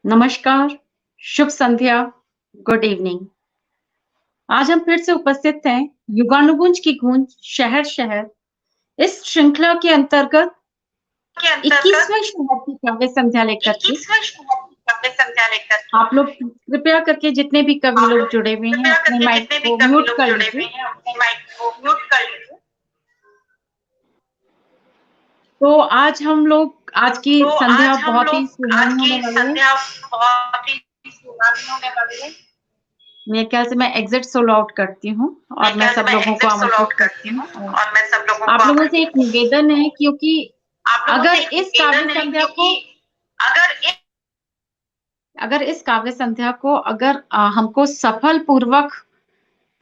नमस्कार, शुभ संध्या, good evening. आज हम फिर से उपस्थित हैं युगानुगुंज की गूंज शहर-शहर इस श्रृंखला के अंतर्गत 21वें शहर की काव्य संध्या लेकर के। आप लोग कृपया करके जितने भी कवि लोग जुड़े हुए हैं अपने माइक को म्यूट कर लीजिए। तो आज हम लोग आज की संध्या बहुत ही सुहानी होने वाली है। मेरे ख्याल से मैं एग्जिट सोलो आउट करती हूँ और मैं सब लोगों को आमंत्रित करती हूँ। आप लोगों से एक निवेदन है क्योंकि अगर इस काव्य संध्या को हमको सफल पूर्वक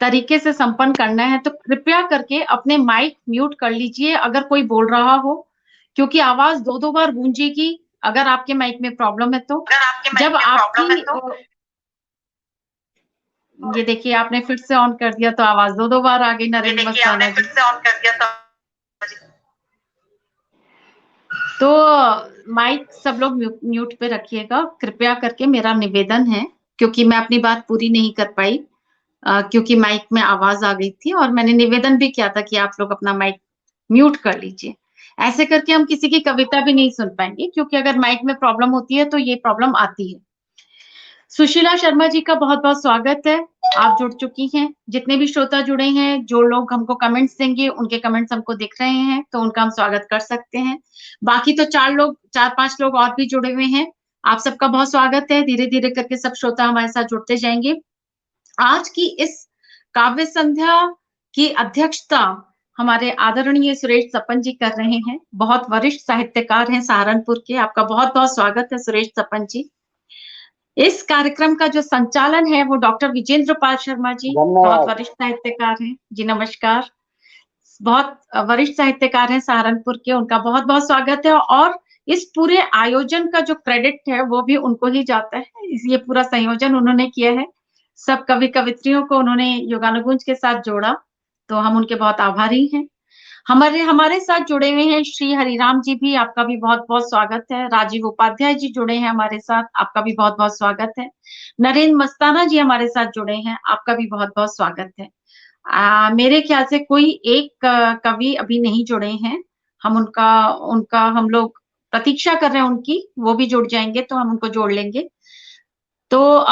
तरीके से संपन्न करना है तो कृपया करके अपने माइक म्यूट कर लीजिए अगर कोई बोल रहा हो, क्योंकि आवाज दो बार गूंजेगी अगर आपके माइक में प्रॉब्लम है तो। जब आपकी ये देखिए आपने फिर से ऑन कर दिया तो आवाज दो बार आ गई नरेंद्र मस्ताना जी। तो माइक सब लोग म्यूट पे रखिएगा कृपया करके, मेरा निवेदन है, क्योंकि मैं अपनी बात पूरी नहीं कर पाई क्योंकि माइक में आवाज आ गई थी और मैंने निवेदन भी किया था कि आप लोग अपना माइक म्यूट कर लीजिए। ऐसे करके हम किसी की कविता भी नहीं सुन पाएंगे क्योंकि अगर माइक में प्रॉब्लम होती है तो ये प्रॉब्लम आती है। सुशीला शर्मा जी का बहुत-बहुत स्वागत है। आप जुड़ चुकी हैं। जितने भी श्रोता जुड़े हैं, जो लोग हमको कमेंट्स देंगे, उनके कमेंट्स हमको दिख रहे हैं, तो उनका हम स्वागत कर सकते हैं। बाकी तो 4-5 लोग और भी जुड़े हुए हैं। आप सबका बहुत स्वागत है। धीरे-धीरे करके सब श्रोता हमारे साथ जुड़ते जाएंगे। आज की इस काव्य संध्या की अध्यक्षता हमारे आदरणीय सुरेश सपन जी कर रहे हैं। बहुत वरिष्ठ साहित्यकार हैं सहारनपुर के। आपका बहुत-बहुत स्वागत है सुरेश सपन जी। इस कार्यक्रम का जो संचालन है वो डॉक्टर विजेंद्र पाल शर्मा जी, बहुत वरिष्ठ साहित्यकार हैं। जी नमस्कार। बहुत वरिष्ठ साहित्यकार हैं सहारनपुर के, उनका बहुत-बहुत स्वागत है और इस पूरे आयोजन का जो क्रेडिट है वो भी उनको ही जाता है। ये पूरा संयोजन उन्होंने किया है। सब कवि-कवित्रियों को उन्होंने योगानुगुंज के साथ जोड़ा, तो हम उनके बहुत आभारी हैं। हमारे हमारे साथ जुड़े हुए हैं श्री हरिराम जी भी, आपका भी बहुत-बहुत स्वागत है। राजीव उपाध्याय जी जुड़े हैं हमारे साथ, आपका भी बहुत-बहुत स्वागत है। नरेंद्र मस्ताना जी हमारे साथ जुड़े हैं, आपका भी बहुत-बहुत स्वागत है। मेरे ख्याल से कोई एक कवि अभी नहीं जुड़े हैं। हम उनका उनका हम लोग प्रतीक्षा कर रहे हैं उनकी, वो भी जुड़ जाएँगे तो हम उनको जोड़ लेंगे। तो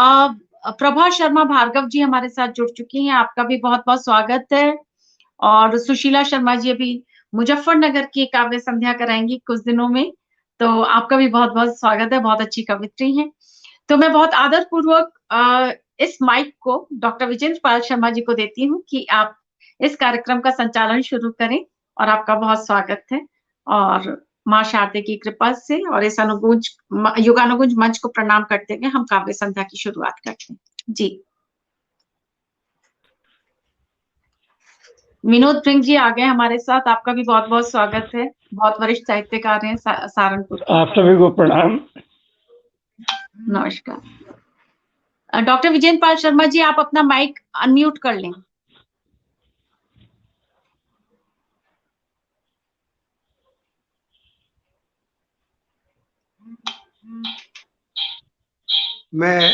प्रभा शर्मा भार्गव जी हमारे साथ जुड़ चुकी हैं, आपका भी बहुत-बहुत स्वागत है। और सुशीला शर्मा जी अभी मुजफ्फरनगर की काव्य संध्या कराएँगी कुछ दिनों में, तो आपका भी बहुत-बहुत स्वागत है, बहुत अच्छी कवियत्री हैं। तो मैं बहुत आदर पूर्वक इस माइक को डॉक्टर विजेंद्र पाल शर्मा जी को देती हूँ कि आप इस कार्यक्रम का संचालन शुरू करें और आपका बहुत स्वागत है। और माँ शारदे की कृपा से और इस युगानुगुंज मंच को प्रणाम करते हुए हम काव्य संध्या की शुरुआत करते हैं। जी। विनोद सिंह जी आ गए हमारे साथ, आपका भी बहुत-बहुत स्वागत है। बहुत वरिष्ठ साहित्यकार हैं सहारनपुर के। आप सभी को प्रणाम। नमस्कार। डॉक्टर विजेंद्र पाल शर्मा जी आप अपना माइक अनम्यूट कर लें। मैं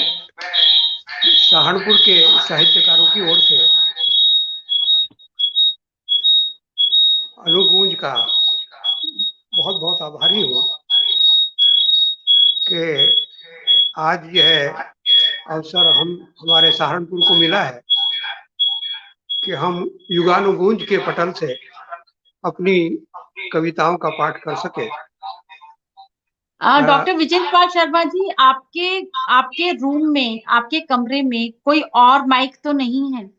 सहारनपुर के साहित्यकारों की ओर से अनुगूंज का बहुत बहुत आभारी हूँ कि आज यह अवसर हमारे सहारनपुर को मिला है कि हम युगानुगूंज के पटल से अपनी कविताओं का पाठ कर सके। डॉक्टर विजेंद्र पाल शर्मा जी आपके रूम में, आपके कमरे में कोई और माइक तो नहीं है?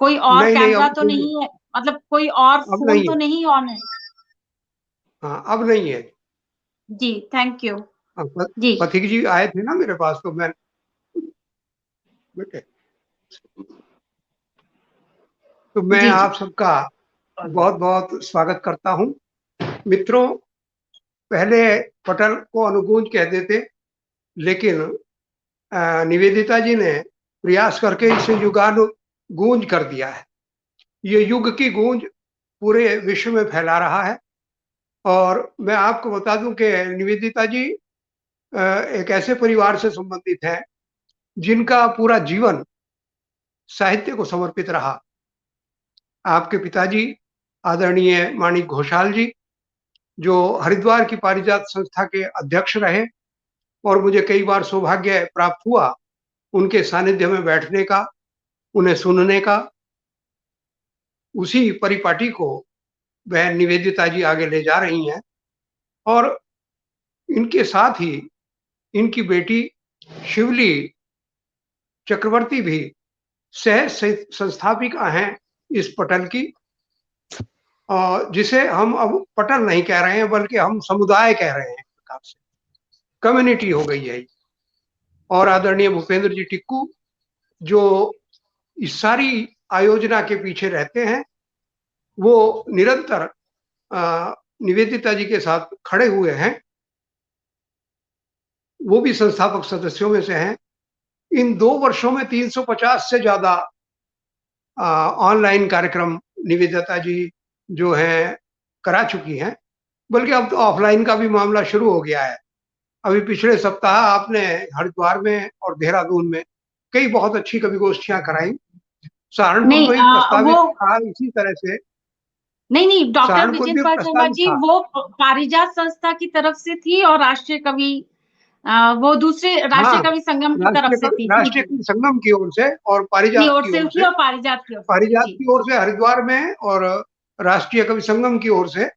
कोई और कैमरा तो नहीं है? मतलब कोई और फोन तो नहीं ऑन है? हाँ, अब नहीं है जी, थैंक यू। जी। पथिक जी आए थे ना मेरे पास, तो मैं बेटे तो मैं आप सबका बहुत बहुत स्वागत करता हूं। मित्रों, पहले पटल को अनुगूंज कहते थे, लेकिन निवेदिता जी ने प्रयास करके इसे युगानुगूंज कर दिया है। ये युग की गूंज पूरे विश्व में फैला रहा है। और मैं आपको बता दूं कि निवेदिता जी एक ऐसे परिवार से संबंधित हैं जिनका पूरा जीवन साहित्य को समर्पित रहा। आपके पिताजी आदरणीय माणिक घोषाल जी, जो हरिद्वार की पारिजात संस्था के अध्यक्ष रहे, और मुझे कई बार सौभाग्य प्राप्त हुआ उनके सानिध्य में बैठने का, उन्हें सुनने का। उसी परिपाटी को वह निवेदिता जी आगे ले जा रही हैं, और इनके साथ ही इनकी बेटी शिवली चक्रवर्ती भी सह संस्थापिका हैं इस पटल की, जिसे हम अब पटल नहीं कह रहे हैं बल्कि हम समुदाय कह रहे हैं, एक प्रकार से कम्युनिटी हो गई है। और आदरणीय भूपेंद्र जी टिक्कू, जो इस सारी आयोजना के पीछे रहते हैं, वो निरंतर निवेदिता जी के साथ खड़े हुए हैं। वो भी संस्थापक सदस्यों में से हैं। इन 2 वर्षों में 350 से ज़्यादा ऑनलाइन कार्यक्रम निवेदिता जी जो हैं करा चुकी हैं, बल्कि अब तो ऑफलाइन का भी मामला शुरू हो गया है। अभी पिछले सप्ताह आपने हरिद्वार में और देहरादून में कई बहुत अच्छी कवि गोष्ठियां कराई। सहारनपुर नहीं में भी प्रस्तावित वो था इसी तरह से। नहीं, डॉक्टर सहारनपुर विजय में पाल शर्मा प्रस्तावित जी था। वो पारिजात संस्था की तरफ से थी, और राष्ट्रीय कवि वो दूसरे राष्ट्रीय हाँ, कवि संगम की तरफ से थी। जी राष्ट्रीय जी, कवि संगम की ओर से और की पारिजात ओर की से ओर थी से। और पारिजात की ओर से थी। पारिजात जी की ओर से हरिद्वार में, और राष्ट्रीय कवि संगम की ओर से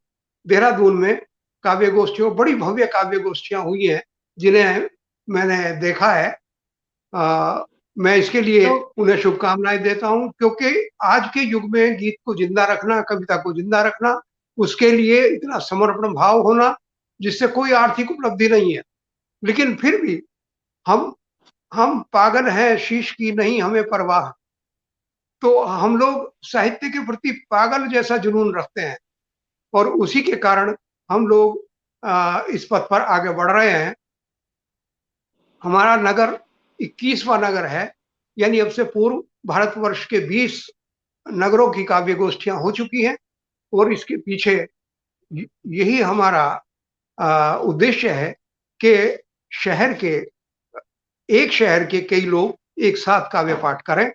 देहरादून में काव्य गोष्ठियों, बड़ी भव्य काव्य गोष्ठियां हुई हैं, जिन्हें मैंने देखा है। मैं इसके लिए तो उन्हें शुभकामनाएं देता हूं, क्योंकि आज के युग में गीत को जिंदा रखना, कविता को जिंदा रखना, उसके लिए इतना समर्पण भाव होना, जिससे कोई आर्थिक उपलब्धि नहीं है, लेकिन फिर भी हम हम पागल हैं शीश की नहीं हमें परवाह। तो हम लोग साहित्य के प्रति पागल जैसा जुनून रखते हैं, और उसी के कारण हम लोग इस पथ पर आगे बढ़ रहे हैं। हमारा नगर 21वां नगर है, यानी अब से पूर्व भारतवर्ष के 20 नगरों की काव्य गोष्ठियां हो चुकी हैं, और इसके पीछे यही हमारा उद्देश्य है कि शहर के एक शहर के कई लोग एक साथ काव्य पाठ करें,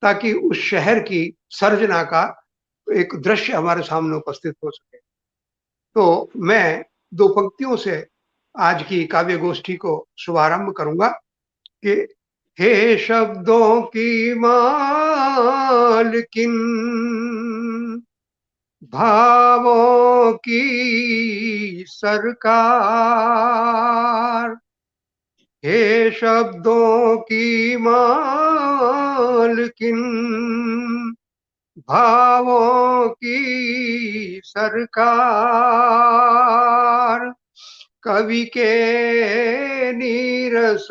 ताकि उस शहर की सर्जना का एक दृश्य हमारे सामने उपस्थित हो सके। तो मैं 2 पंक्तियों से आज की काव्य गोष्ठी को शुभारंभ करूंगा कि हे शब्दों की मालकिन, भावों की सरकार, हे शब्दों की मालकिन, भावों की सरकार, कवि के नीरस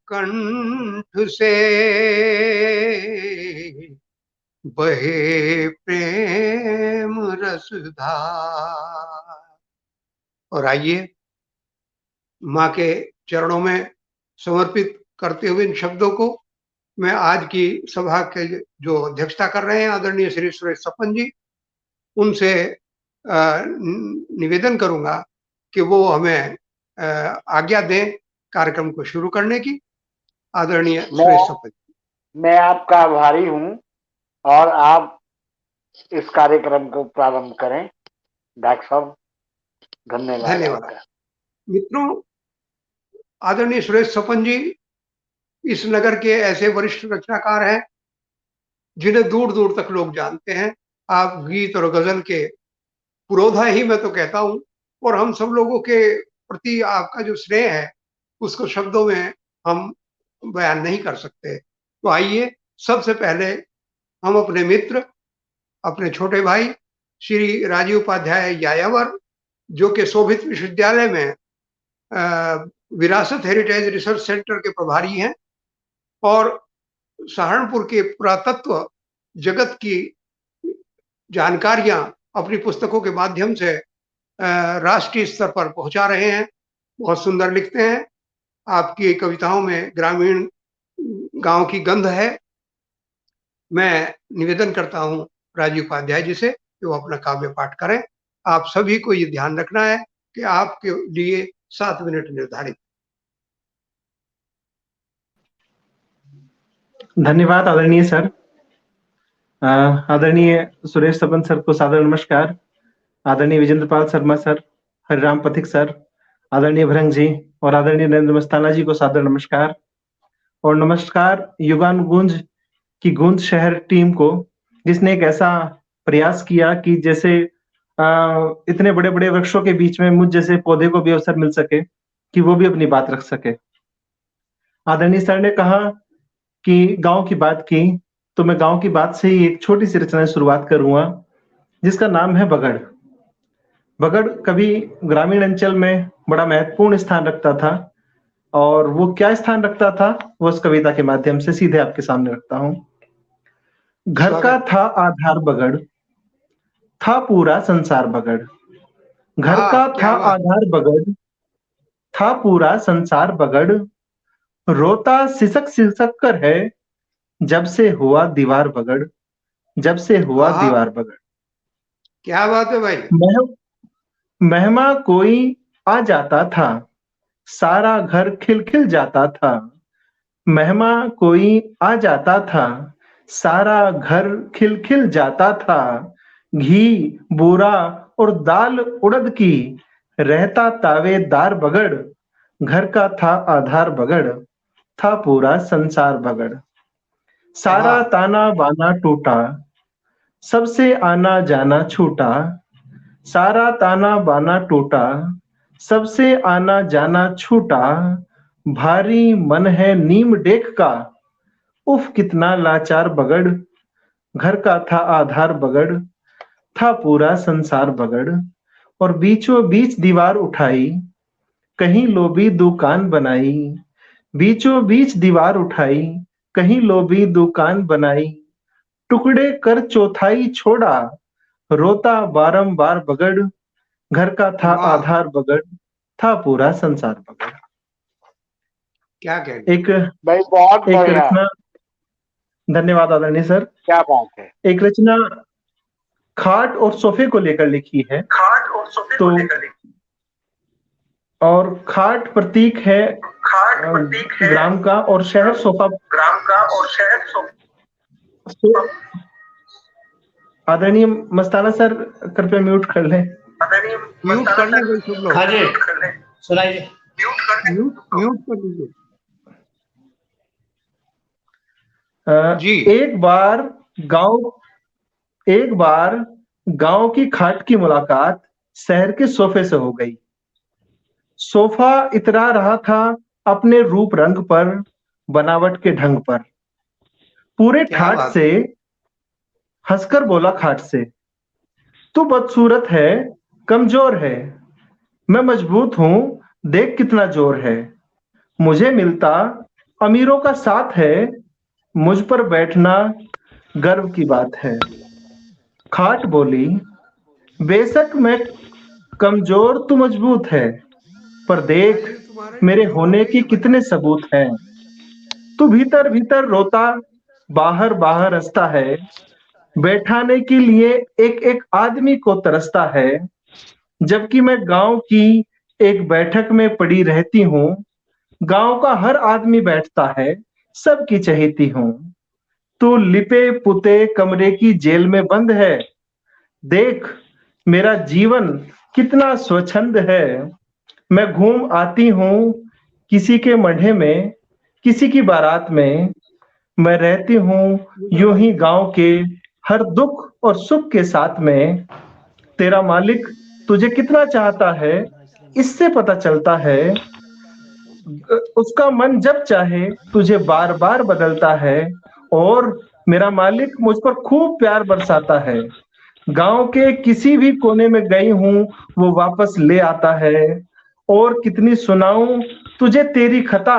कंठ से बहे प्रेम रसधार। और आइए माँ के चरणों में समर्पित करते हुए इन शब्दों को मैं आज की सभा के जो अध्यक्षता कर रहे हैं आदरणीय श्री सुरेश सपन जी, उनसे निवेदन करूंगा कि वो हमें आज्ञा दें कार्यक्रम को शुरू करने की। आदरणीय सुरेश सपन। मैं आपका आभारी हूं, और आप इस कार्यक्रम को प्रारंभ करें डॉक्टर साहब। धन्यवाद। धन्यवाद मित्रों। आदरणीय सुरेश सपन जी इस नगर के ऐसे वरिष्ठ रचनाकार हैं जिन्हें दूर दूर तक लोग जानते हैं। आप गीत और गजल के पुरोधा ही मैं तो कहता हूं, और हम सब लोगों के प्रति आपका जो स्नेह है उसको शब्दों में हम बयान नहीं कर सकते। तो आइए सबसे पहले हम अपने मित्र, अपने छोटे भाई श्री राजीव उपाध्याय यायावर, जो कि शोभित विश्वविद्यालय में विरासत हेरिटेज रिसर्च सेंटर के प्रभारी हैं, और सहारनपुर के पुरातत्व जगत की जानकारियां अपनी पुस्तकों के माध्यम से राष्ट्रीय स्तर पर पहुंचा रहे हैं। बहुत सुंदर लिखते हैं। आपकी कविताओं में ग्रामीण गांव की गंध है। मैं निवेदन करता हूं राजीव उपाध्याय जी से कि वो अपना काव्य पाठ करें। आप सभी को ये ध्यान रखना है कि आपके लिए 7 मिनट निर्धारित। धन्यवाद आदरणीय सर। आदरणीय सुरेश सबन सर को सादर नमस्कार। आदरणीय विजेंद्र पाल शर्मा सर, हरिराम पथिक सर, आदरणीय भरंग जी और आदरणीय नरेंद्र मस्ताना जी को सादर नमस्कार। और नमस्कार युगान गूंज की गूंज शहर टीम को, जिसने एक ऐसा प्रयास किया कि जैसे इतने बड़े बड़े वृक्षों के बीच में मुझ जैसे पौधे को भी अवसर मिल सके कि वो भी अपनी बात रख सके। आदरणीय सर ने कहा कि गांव की बात की, तो मैं गांव की बात से ही एक छोटी सी रचना शुरुआत करूंगा जिसका नाम है बगड़। बगड़ कभी ग्रामीण अंचल में बड़ा महत्वपूर्ण स्थान रखता था, और वो क्या स्थान रखता था वो उस कविता के माध्यम से सीधे आपके सामने रखता हूं। घर का था आधार बगड़, था पूरा संसार बगड़। घर का था आधार बगड़, था पूरा संसार बगड़। रोता सिसक सिसक कर है, जब से हुआ दीवार बगड़, जब से हुआ दीवार बगड़। क्या बात है भाई। मेहमा कोई आ जाता था, सारा घर खिलखिल जाता था। मेहमा कोई आ जाता था, सारा घर खिलखिल जाता था। घी बूरा और दाल उड़द की, रहता तावेदार बगड़। घर का था आधार बगड़, था पूरा संसार बगड़। सारा ताना बाना टूटा, सबसे आना जाना छूटा। सारा ताना बाना टूटा, सबसे आना जाना छूटा। भारी मन है नीम डेक का, उफ कितना लाचार बगड़। घर का था आधार बगड़, था पूरा संसार बगड़। और बीचों बीच दीवार उठाई, कहीं लोभी दुकान बनाई। बीचों बीच दीवार उठाई, कहीं लोभी दुकान बनाई। टुकड़े कर चौथाई छोड़ा, रोता बारंबार बगड़। घर का था आधार बगड़, था पूरा संसार बगड़। क्या कहते एक भाई बहुत एक बढ़िया। रचना। धन्यवाद आदरणीय सर। क्या बात है। एक रचना खाट और सोफे को लेकर लिखी है। खाट और सोफे को लेकर लिखी। और खाट प्रतीक है खाट प्रतीक है ग्राम का, और शहर सोफा ग्राम का, और शहर सोफा। आदरणीय मस्ताना सर कृपया म्यूट कर लें। आदरणीय म्यूट कर लें भाई सब लोग। हाँ जी सुनाइए। म्यूट कर लीजिए जी। एक बार गांव की खाट की मुलाकात शहर के सोफे से हो गई। सोफा इतरा रहा था अपने रूप रंग पर, बनावट के ढंग पर। पूरे ठाट से हंसकर बोला खाट से, तू बदसूरत है, कमजोर है। मैं मजबूत हूं, देख कितना जोर है। मुझे मिलता अमीरों का साथ है, मुझ पर बैठना गर्व की बात है। खाट बोली, बेशक मैं कमजोर तू मजबूत है, पर देख मेरे होने के कितने सबूत हैं। तू भीतर भीतर रोता, बाहर बाहर हंसता है। बैठाने के लिए एक एक आदमी को तरसता है। जबकि मैं गांव की एक बैठक में पड़ी रहती हूँ। गांव का हर आदमी बैठता है, सबकी चहेती हूँ। तू लिपे पुते कमरे की जेल में बंद है। देख मेरा जीवन कितना स्वच्छंद है। मैं घूम आती हूँ किसी के मढ़े में, किसी की बारात में। मैं रहती हूँ यूं ही गांव के हर दुख और सुख के साथ में। तेरा मालिक तुझे कितना चाहता है, इससे पता चलता है। उसका मन जब चाहे तुझे बार बार बदलता है, और मेरा मालिक मुझ पर खूब प्यार बरसाता है। गांव के किसी भी कोने में गई हूं वो वापस ले आता है। और कितनी सुनाऊं तुझे तेरी खता,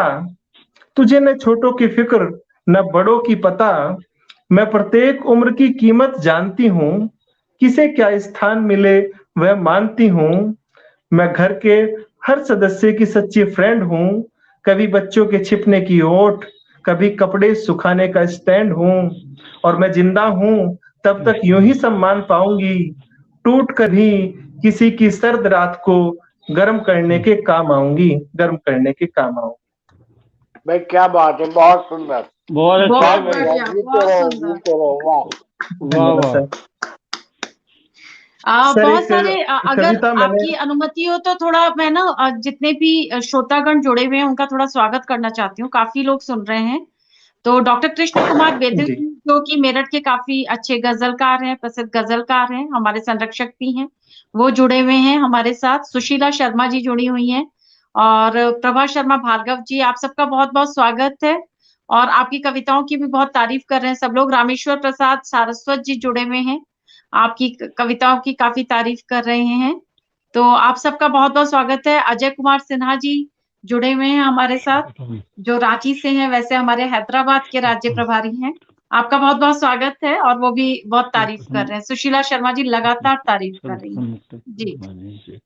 तुझे न छोटों की फिक्र न बड़ों की पता। मैं प्रत्येक उम्र की कीमत जानती हूँ, किसे क्या स्थान मिले वह मानती हूँ। मैं घर के हर सदस्य की सच्ची फ्रेंड हूँ। कभी बच्चों के छिपने की ओट, कभी कपड़े सुखाने का स्टैंड हूँ। और मैं जिंदा हूँ तब तक यूं ही सम्मान पाऊंगी, टूट कर भी किसी की सर्द रात को गर्म करने के काम आऊंगी, गर्म करने के काम आऊंगी। भाई क्या बात है, बहुत सुंदर। बहुत बहुत बहुत बढ़िया, जीते बहुत रहो, सुंदर। जीते रहो, वाह। धन्यवाद वाह। सर। सर, बहुत एक सारे अगर कविता मैंने आपकी अनुमति हो तो थोड़ा मैं ना जितने भी श्रोतागण जुड़े हुए हैं उनका थोड़ा स्वागत करना चाहती हूँ। काफी लोग सुन रहे हैं। तो डॉक्टर कृष्ण कुमार बेदिल जी जो कि मेरठ के काफी अच्छे गजलकार हैं, प्रसिद्ध गजलकार हैं, हमारे संरक्षक भी हैं, वो जुड़े हुए हैं हमारे साथ। सुशीला शर्मा जी जुड़ी हुई हैं और प्रभा शर्मा भार्गव जी, आप सबका बहुत बहुत स्वागत है और आपकी कविताओं की भी बहुत तारीफ कर रहे हैं सब लोग। रामेश्वर प्रसाद सारस्वत जी जुड़े हुए हैं, आपकी कविताओं की काफी तारीफ कर रहे हैं। तो आप सबका बहुत बहुत स्वागत है। अजय कुमार सिन्हा जी जुड़े हुए हैं हमारे साथ, जो रांची से हैं, वैसे हमारे हैदराबाद के राज्य प्रभारी हैं। आपका बहुत बहुत स्वागत है और वो भी बहुत तारीफ कर रहे हैं। सुशीला शर्मा जी लगातार तारीफ कर रही हैं। जी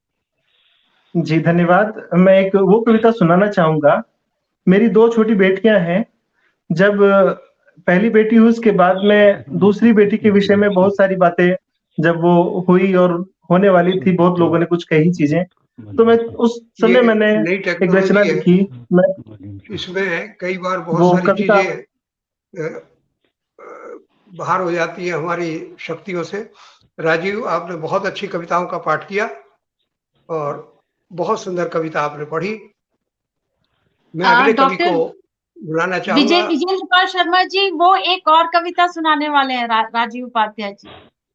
जी धन्यवाद। मैं एक वो कविता सुनाना चाहूंगा। मेरी 2 छोटी बेटियां हैं। जब पहली बेटी हुई उसके बाद में दूसरी बेटी के विषय में बहुत सारी बातें जब वो हुई और होने वाली थी, बहुत लोगों ने कुछ कही चीजें, तो मैं उस समय ये मैंने नई एक रचना टेक्नोलॉजी है, लिखी। मैं इसमें कई बार बहुत वो सारी कविता चीजें बाहर हो जाती है हमारी शक्तियों से। राजीव, आपने बहुत अच्छी कविताओं का पाठ किया और बहुत सुंदर कविता आपने पढ़ी। मैं अगले कवि को डॉक्टर बुलाना चाहूंगा। विजय गोपाल शर्मा जी वो एक और कविता सुनाने वाले हैं, राजीव उपाध्याय जी।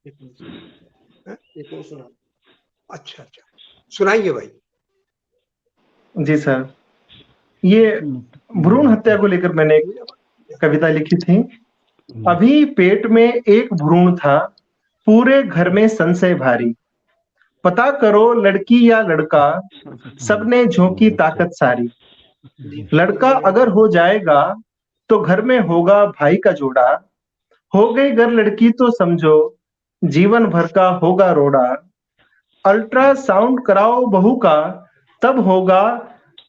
एक और सुना। अच्छा अच्छा, सुनाइए भाई। जी सर, ये भ्रूण हत्या को लेकर मैंने एक कविता लिखी थी। अभी पेट में एक भ्रूण था, पूरे घर में संशय भारी। पता करो लड़की या लड़का, सबने झोंकी ताकत सारी। लड़का अगर हो जाएगा तो घर में होगा भाई का जोड़ा। हो गई अगर लड़की तो समझो जीवन भर का होगा रोड़ा। अल्ट्रासाउंड कराओ बहू का, तब होगा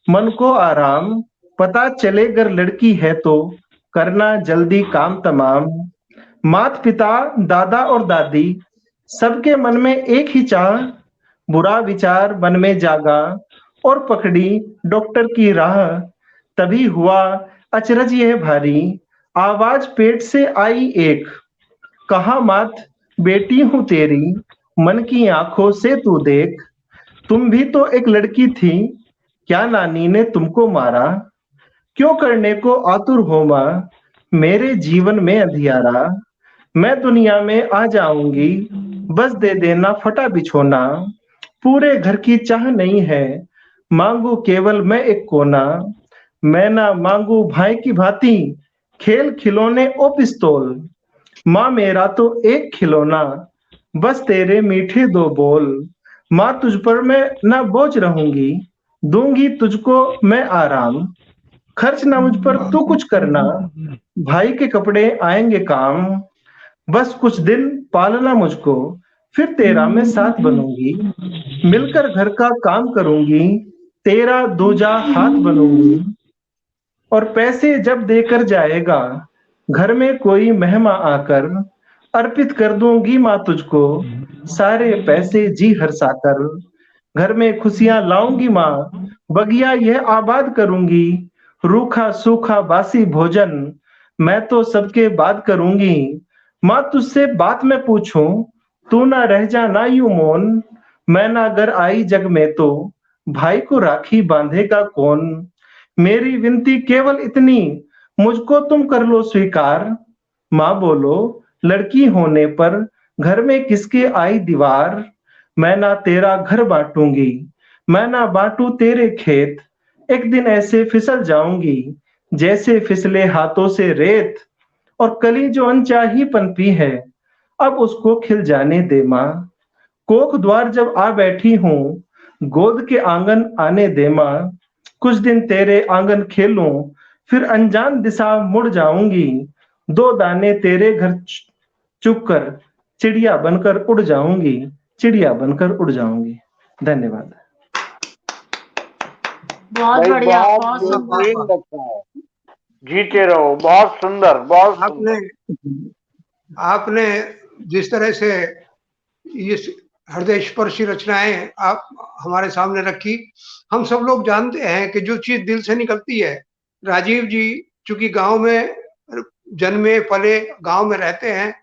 मन को आराम। पता चले अगर लड़की है तो करना जल्दी काम तमाम। माता पिता दादा और दादी सबके मन में एक ही चाह, बुरा विचार मन में जागा और पकड़ी डॉक्टर की राह। तभी हुआ अचरज यह भारी, आवाज पेट से आई एक। कहा मात बेटी हूं तेरी, मन की आंखों से तू देख। तुम भी तो एक लड़की थी, क्या नानी ने तुमको मारा। क्यों करने को आतुर हो मां, मेरे जीवन में अंधियारा। मैं दुनिया में आ जाऊंगी, बस दे देना फटा बिछोना। पूरे घर की चाह नहीं है, मांगू केवल मैं एक कोना। मैं ना मांगू भाई की भांति, खेल खिलौने ओ पिस्तौल। माँ मेरा तो एक खिलौना, बस तेरे मीठे 2 बोल। माँ तुझ पर मैं ना बोझ रहूंगी, दूंगी तुझको मैं आराम। खर्च ना मुझ पर तू कुछ करना, भाई के कपड़े आएंगे काम। बस कुछ दिन पालना मुझको, फिर तेरा मैं साथ बनूंगी। मिलकर घर का काम करूंगी, तेरा दूजा हाथ बनूंगी। और पैसे जब देकर जाएगा, घर में कोई मेहमान आकर, अर्पित कर दूंगी माँ तुझको सारे पैसे जी हर्षाकर। घर में खुशियां लाऊंगी माँ, बगिया यह आबाद करूंगी। रूखा सूखा बासी भोजन मैं तो सबके बाद करूंगी। माँ तुझसे बात मैं पूछूं, तू ना रह जाना यूं मौन। मैं ना अगर आई जग में तो भाई को राखी बांधेगा कौन। मेरी विनती केवल इतनी, मुझको तुम कर लो स्वीकार। माँ बोलो लड़की होने पर घर में किसके आई दीवार। मैं ना तेरा घर बांटूंगी, मैं ना बांटू तेरे खेत। एक दिन ऐसे फिसल जाऊंगी, जैसे फिसले हाथों से रेत। और कली जो अनचाही पनपी है, अब उसको खिल जाने दे माँ। कोख द्वार जब आ बैठी हूँ, गोद के आंगन आने दे माँ। कुछ दिन तेरे आंगन खेलूं, फिर अनजान दिशा मुड़ जाऊंगी। 2 दाने तेरे घर चुग कर चिड़िया बनकर उड़ जाऊंगी, चिड़िया बनकर उड़ जाऊंगी। धन्यवाद। बहुत भाई बढ़िया, बहुत बहुत सुंदर। बेहतरीन लगता है। जीते रहो, बहुत सुंदर, बहुत आपने सुंदर। आपने जिस तरह से ये हृदय स्पर्शी रचनाएं आप हमारे सामने रखी, हम सब लोग जानते हैं कि जो चीज दिल से निकलती है। राजीव जी चूंकि गांव में जन्मे पले गांव में रहते हैं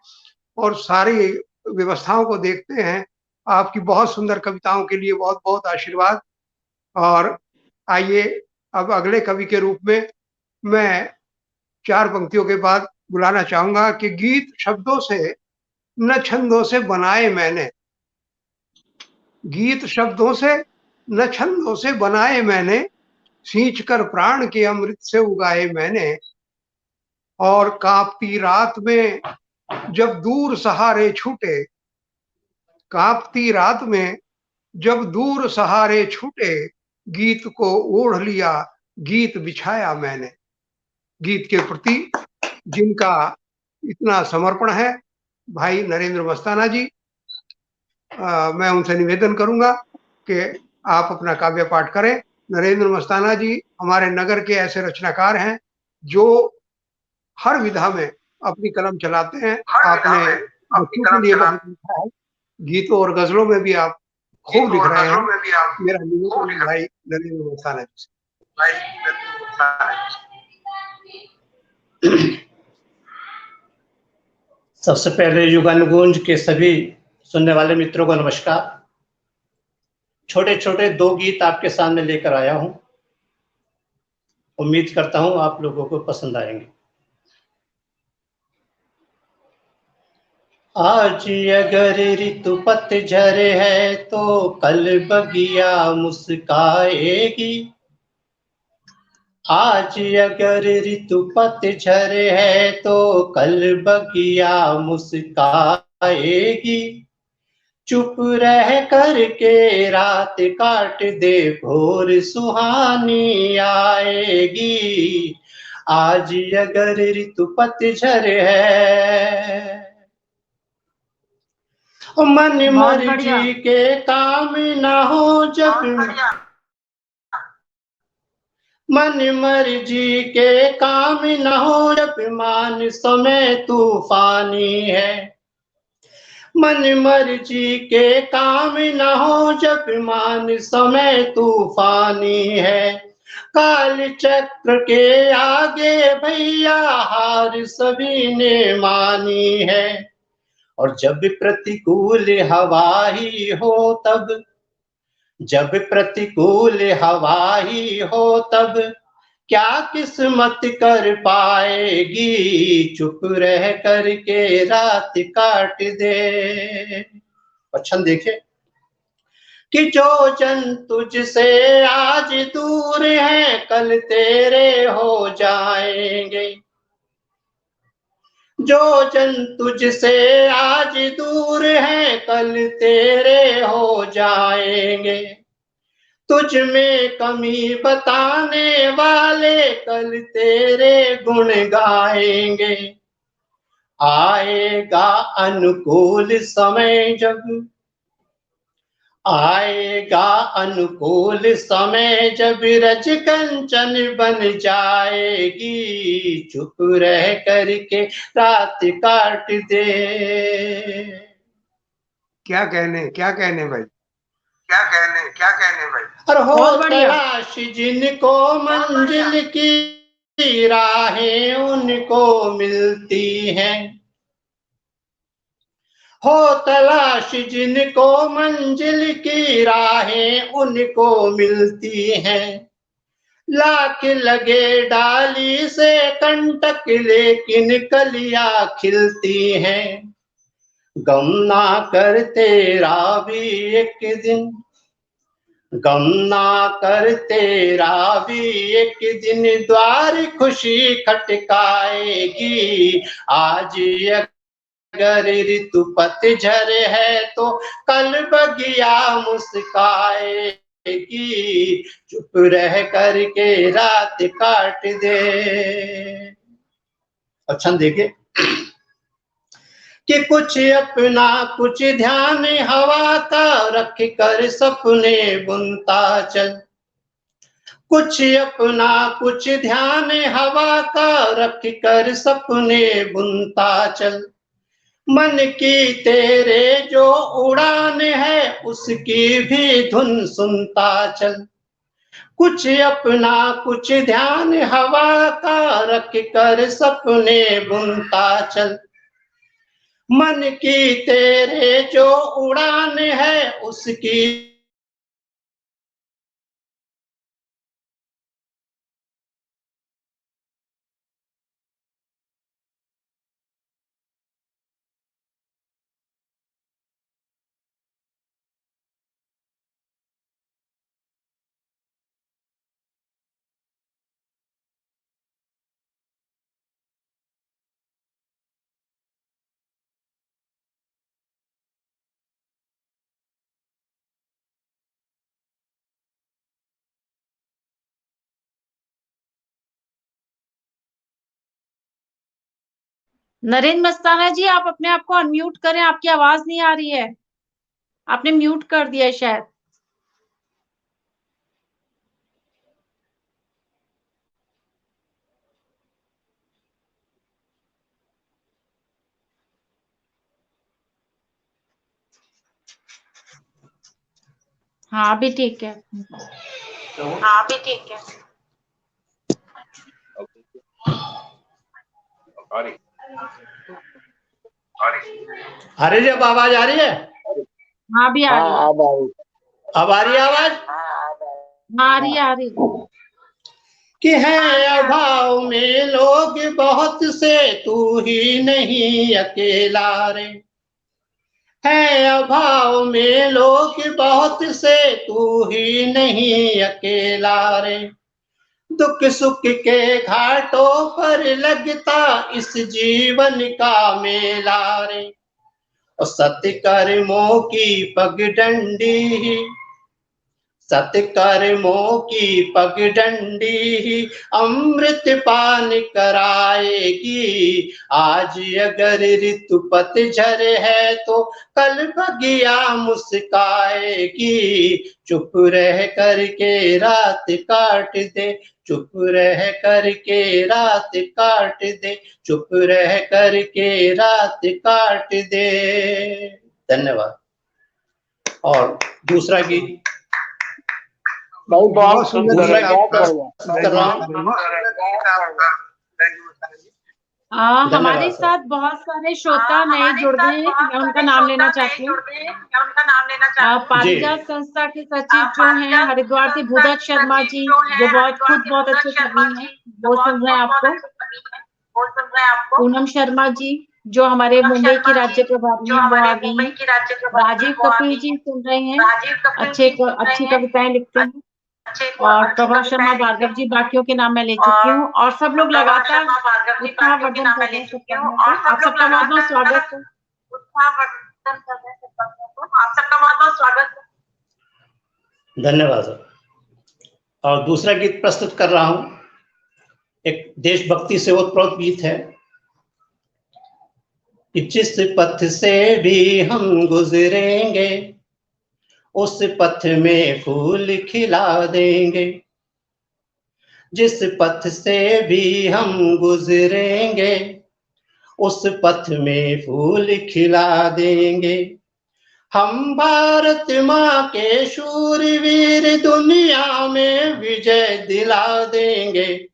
और सारी व्यवस्थाओं को देखते हैं। आपकी बहुत सुंदर कविताओं के लिए बहुत बहुत आशीर्वाद। और आइए अब अगले कवि के रूप में मैं 4 पंक्तियों के बाद बुलाना चाहूंगा कि गीत शब्दों से न छंदों से बनाए मैंने, गीत शब्दों से न छंदों से बनाए मैंने, सींच कर प्राण के अमृत से उगाए मैंने। और कांपती रात में जब दूर सहारे छूटे, कांपती रात में जब दूर सहारे छूटे, गीत को ओढ़ लिया, गीत बिछाया मैंने। गीत के प्रति जिनका इतना समर्पण है, भाई नरेंद्र मस्ताना जी, मैं उनसे निवेदन करूंगा कि आप अपना काव्य पाठ करें। नरेंद्र मस्ताना जी हमारे नगर के ऐसे रचनाकार हैं जो हर विधा में अपनी कलम चलाते हैं। आपने बच्चों के लिए बहुत लिखा है, गीतों और गजलों में भी आप खूब लिख रहे हैं। मेरा निवेदन भाई नरेंद्र मस्ताना जी से। सबसे पहले युगानुगूंज के सभी सुनने वाले मित्रों को नमस्कार। छोटे छोटे 2 गीत आपके सामने लेकर आया हूं, उम्मीद करता हूं आप लोगों को पसंद आएंगे। आज अगर ऋतु पतझर है तो कल बगिया मुस्काएगी, आज अगर ऋतु पतझर है तो कल बगिया मुस्काएगी, चुप रह करके रात काट दे भोर सुहानी आएगी। आज अगर ऋतु पतझर है, मन मर्जी के काम ना हो जब, मन मर्जी के काम न हो जब मान समय तूफानी है, मन मर्जी के काम न हो जब मान समय तूफानी है। काल चक्र के आगे भैया हार सभी ने मानी है, और जब प्रतिकूल हवा ही हो तब, जब प्रतिकूल हवा ही हो तब क्या किस्मत कर पाएगी, चुप रह करके रात काट दे। अच्छा देखे कि जो जन तुझसे आज दूर हैं कल तेरे हो जाएंगे, जो जन तुझसे आज दूर हैं कल तेरे हो जाएंगे, तुझ में कमी बताने वाले कल तेरे गुण गाएंगे। आएगा अनुकूल समय जब, आएगा अनुकूल समय जब रज कंचन बन जाएगी, चुप रह करके रात काट दे। क्या कहने भाई, क्या कहने भाई। और हो तलाश जिनको मंजिल की राहें उनको मिलती हैं, हो तलाश जिनको मंजिल की राहें उनको मिलती हैं। लाख लगे डाली से कंटक लेकिन कलियां खिलती हैं। गम ना कर तेरा भी एक दिन, गम ना कर तेरा भी एक दिन द्वार खुशी खटकाएगी। आज अगर ऋतु पतझर है तो कल बगिया मुस्काएगी, चुप रह करके रात काट दे। अच्छा देखिए कि कुछ अपना कुछ ध्यान हवा का रख कर सपने बुनता चल, कुछ अपना कुछ ध्यान हवा का रख कर सपने बुनता चल। मन की तेरे जो उड़ान है उसकी भी धुन सुनता चल, कुछ अपना कुछ ध्यान हवा का रख कर सपने बुनता चल। मन की तेरे जो उड़ान है उसकी नरेंद्र मस्ताना जी, आप अपने आप को अनम्यूट करें, आपकी आवाज नहीं आ रही है, आपने म्यूट कर दिया है शायद। हाँ अभी ठीक है। हाँ भी ठीक है। अरे जी अब आवाज आ रही है? हाँ अभी आ रही है। अब आ रही है आवाज? हाँ आ रही है, आ रही है। कि है अभाव में लोग बहुत से, तू ही नहीं अकेला रे। है अभाव में लोग बहुत से, तू ही नहीं अकेला रे। दुख सुख के घाटों पर लगता इस जीवन का मेला रे। और सत्कर्मों की पगडंडी, सत्कर्मों की पगडंडी अमृत पान कराएगी। आज अगर ऋतु पतझर है तो कल बगिया मुस्काएगी। चुप रह करके रात काट दे, चुप रह करके रात काट दे, चुप रह करके रात काट दे। धन्यवाद। और दूसरा गीत बहुत सुंदर दूसरा है, गीत बहुत कर रहा हूँ। हमारे साथ बहुत सारे श्रोता नए जुड़ गए हैं, मैं उनका नाम लेना चाहती हूँ। पारिजात संस्था के सचिव जो हैं हरिद्वार से भूदत्त शर्मा जी, जो बहुत अच्छे कवि हैं, वो सुन रहे हैं आपको। पूनम शर्मा जी जो हमारे मुंबई की राज्य प्रभारी हैं, वो आ गई हैं। राजीव कपिल जी सुन रहे हैं, अच्छी कविताएं लिखते हैं। और प्रभा शर्मा भार्गव जी, बाकियों के नाम मैं ले चुकी हूँ। और सब लोग लगातार उत्साहवर्धन कर रहे हैं सब कामों को। आप सबका बहुत बहुत स्वागत है। धन्यवाद सर। और दूसरा गीत प्रस्तुत कर रहा हूँ, एक देशभक्ति से ओतप्रोत गीत है कि जिस पथ से भी हम गुजरेंगे उस पथ में फूल खिला देंगे। जिस पथ से भी हम गुजरेंगे उस पथ में फूल खिला देंगे। हम भारत माँ के शूरवीर दुनिया में विजय दिला देंगे।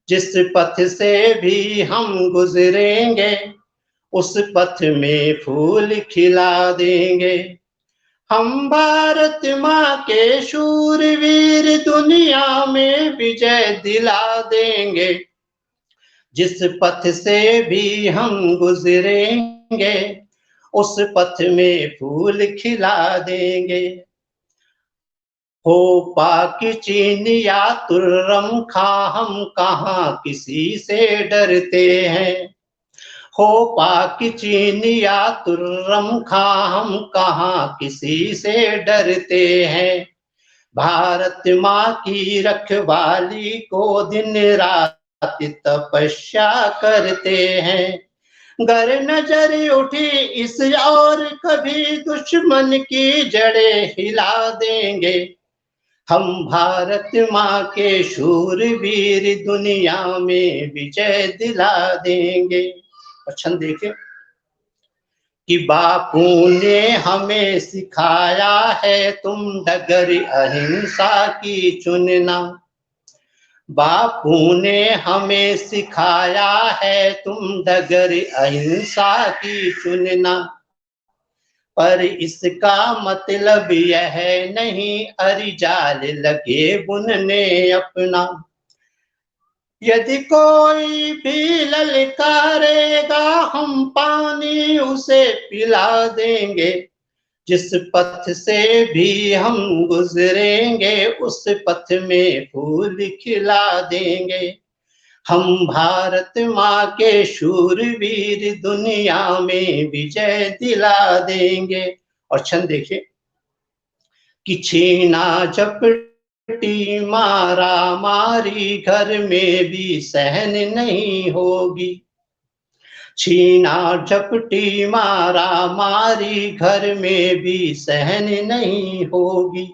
जिस पथ से भी हम गुजरेंगे उस पथ में फूल खिला देंगे। हम भारत माँ के शूरवीर दुनिया में विजय दिला देंगे। जिस पथ से भी हम गुजरेंगे उस पथ में फूल खिला देंगे। हो पाक चीन या तुर्रम खा हम कहाँ किसी से डरते हैं। हो पाक चीन या तुर्रम खा हम कहाँ किसी से डरते हैं। भारत माँ की रखवाली को दिन रात तपस्या करते हैं। गर नजर उठी इस और कभी दुश्मन की जड़ें हिला देंगे। हम भारत माँ के शूरवीर दुनिया में विजय दिला देंगे। अच्छा देखिए, कि बापू ने हमें सिखाया है तुम डगर अहिंसा की चुनना। बापू ने हमें सिखाया है तुम डगर अहिंसा की चुनना। पर इसका मतलब यह नहीं अरिजाल लगे बुनने अपना। यदि कोई भी ललकारेगा हम पानी उसे पिला देंगे। जिस पथ से भी हम गुजरेंगे उस पथ में फूल खिला देंगे। हम भारत माँ के शूरवीर दुनिया में विजय दिला देंगे। और छंद देखिए कि छीना झपटी मारा मारी घर में भी सहन नहीं होगी। छीना झपटी मारा मारी घर में भी सहन नहीं होगी।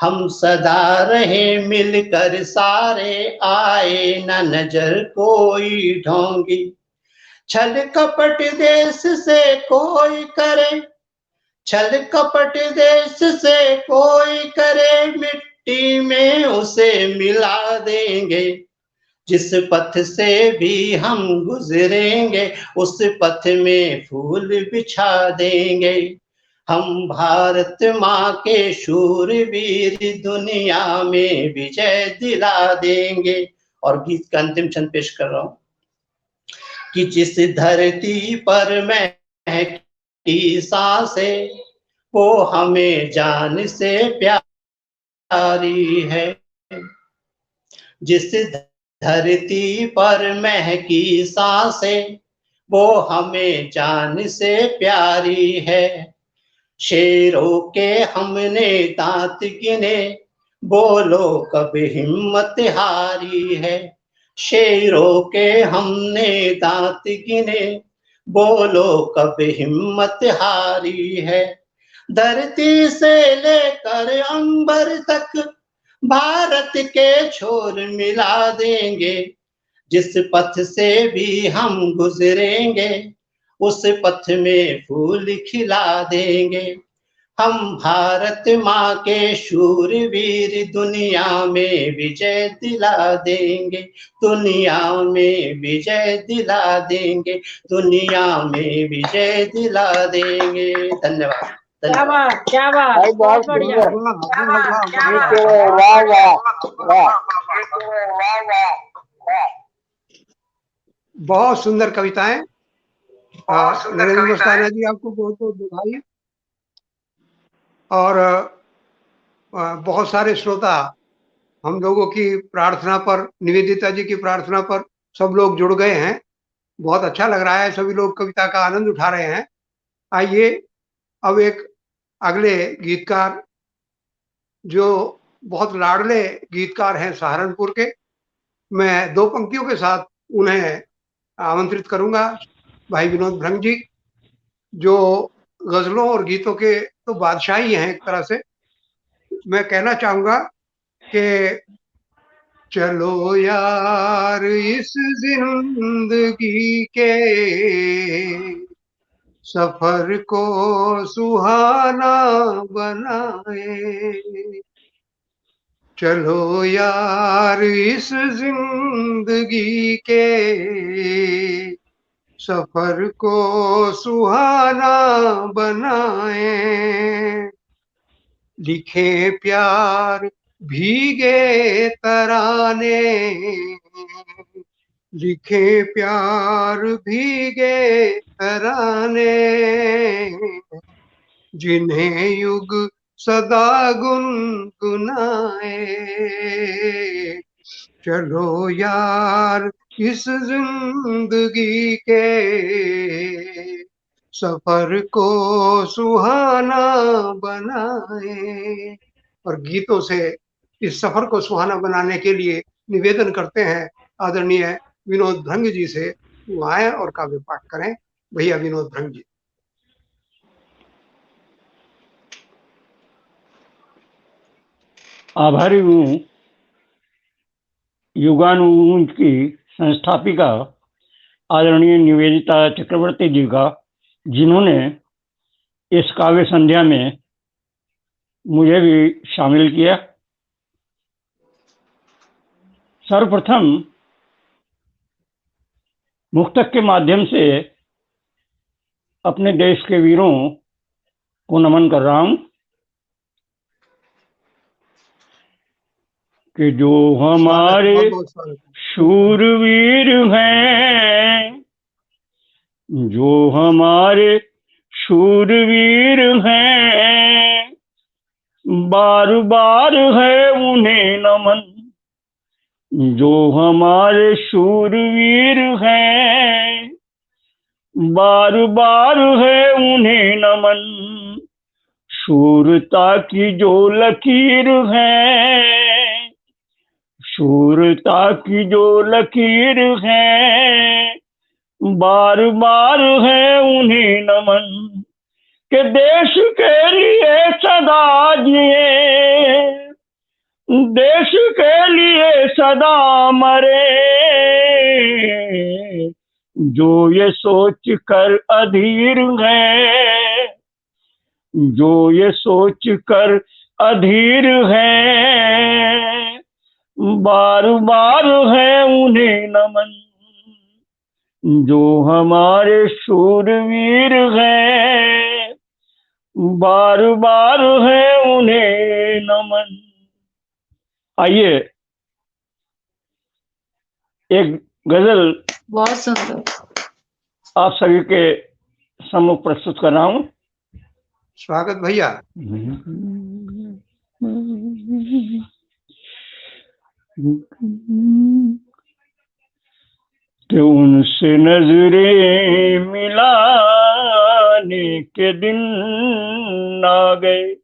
हम सदा रहे मिलकर सारे आए न नजर कोई ढोंगी। छल कपट देश से कोई करे, छल कपट देश से कोई करे मिट्टी में उसे मिला देंगे। जिस पथ से भी हम गुजरेंगे उस पथ में फूल बिछा देंगे। हम भारत माँ के शूरवीर दुनिया में विजय दिला देंगे। और गीत का अंतिम छंद पेश कर रहा हूं कि जिस धरती पर महकी सांसें वो हमें जान से प्यारी है। जिस धरती पर महकी सांसें वो हमें जान से प्यारी है। शेरों के हमने दांत गिने बोलो कब हिम्मत हारी है। शेरों के हमने दांत गिने बोलो कब हिम्मत हारी है। धरती से लेकर अंबर तक भारत के छोर मिला देंगे। जिस पथ से भी हम गुजरेंगे उस पथ में फूल खिला देंगे। हम भारत माँ के शूरवीर दुनिया में विजय दिला देंगे। दुनिया में विजय दिला देंगे। दुनिया में विजय दिला देंगे। धन्यवाद। क्या बात, क्या बात, भाई बहुत बहुत बढ़िया। सुंदर। वाह वाह वाह। बहुत सुंदर कविताएं। नरेंद्र मस्ताना जी आपको बहुत बहुत बधाई। और बहुत सारे श्रोता हम लोगों की प्रार्थना पर, निवेदिता जी की प्रार्थना पर सब लोग जुड़ गए हैं। बहुत अच्छा लग रहा है, सभी लोग कविता का आनंद उठा रहे हैं। आइए अब एक अगले गीतकार जो बहुत लाडले गीतकार हैं सहारनपुर के, मैं दो पंक्तियों के साथ उन्हें आमंत्रित करूंगा। भाई विनोद भ्रंग जी, जो गजलों और गीतों के तो बादशाही हैं एक तरह से। मैं कहना चाहूंगा कि चलो यार इस जिंदगी के सफर को सुहाना बनाए। चलो यार इस जिंदगी के सफर को सुहाना बनाए। लिखे प्यार भीगे तराने, लिखे प्यार भीगे तराने, जिन्हें युग सदा गुनगुनाए। चलो यार इस जिंदगी के सफर को सुहाना बनाए। और गीतों से इस सफर को सुहाना बनाने के लिए निवेदन करते हैं आदरणीय विनोद भ्रंग जी से, वो आए और काव्य पाठ करें। भैया विनोद भ्रंग जी। आभारी हूँ युगानुगुंज की संस्थापिका आदरणीय निवेदिता चक्रवर्ती जी का, जिन्होंने इस काव्य संध्या में मुझे भी शामिल किया। सर्वप्रथम मुक्तक के माध्यम से अपने देश के वीरों को नमन कर रहा हूं कि जो हमारे शूरवीर हैं, जो हमारे शूरवीर हैं, बार बार है उन्हें नमन। जो हमारे शूरवीर हैं, बार बार है उन्हें नमन। शूरता की जो लकीर है, शूरता की जो लकीर है, बार बार है उन्हें नमन। के देश के लिए सदा जिए, देश के लिए सदा मरे, जो ये सोच कर अधीर है, जो ये सोच कर अधीर है, बार बार है उन्हें नमन। जो हमारे शूरवीर हैं, बार बार है उन्हें नमन। आइए एक गजल बहुत सुंदर आप सभी के सम्मुख प्रस्तुत कर रहा हूं। स्वागत भैया। कि उनसे नजरें मिलाने के दिन आ गए,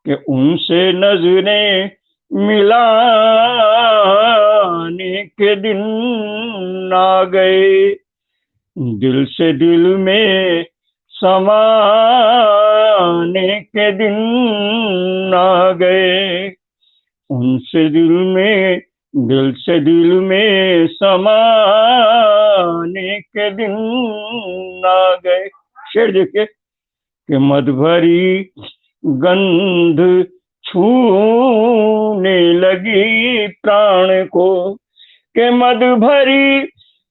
कि उनसे नजरें मिलाने के दिन आ गए। दिल से दिल में समाने के दिन आ गए। उनसे दिल से दिल में समाने के दिन आ गए। शेर देखिए कि मद भरी गंध छूने लगी प्राण को, के मद भरी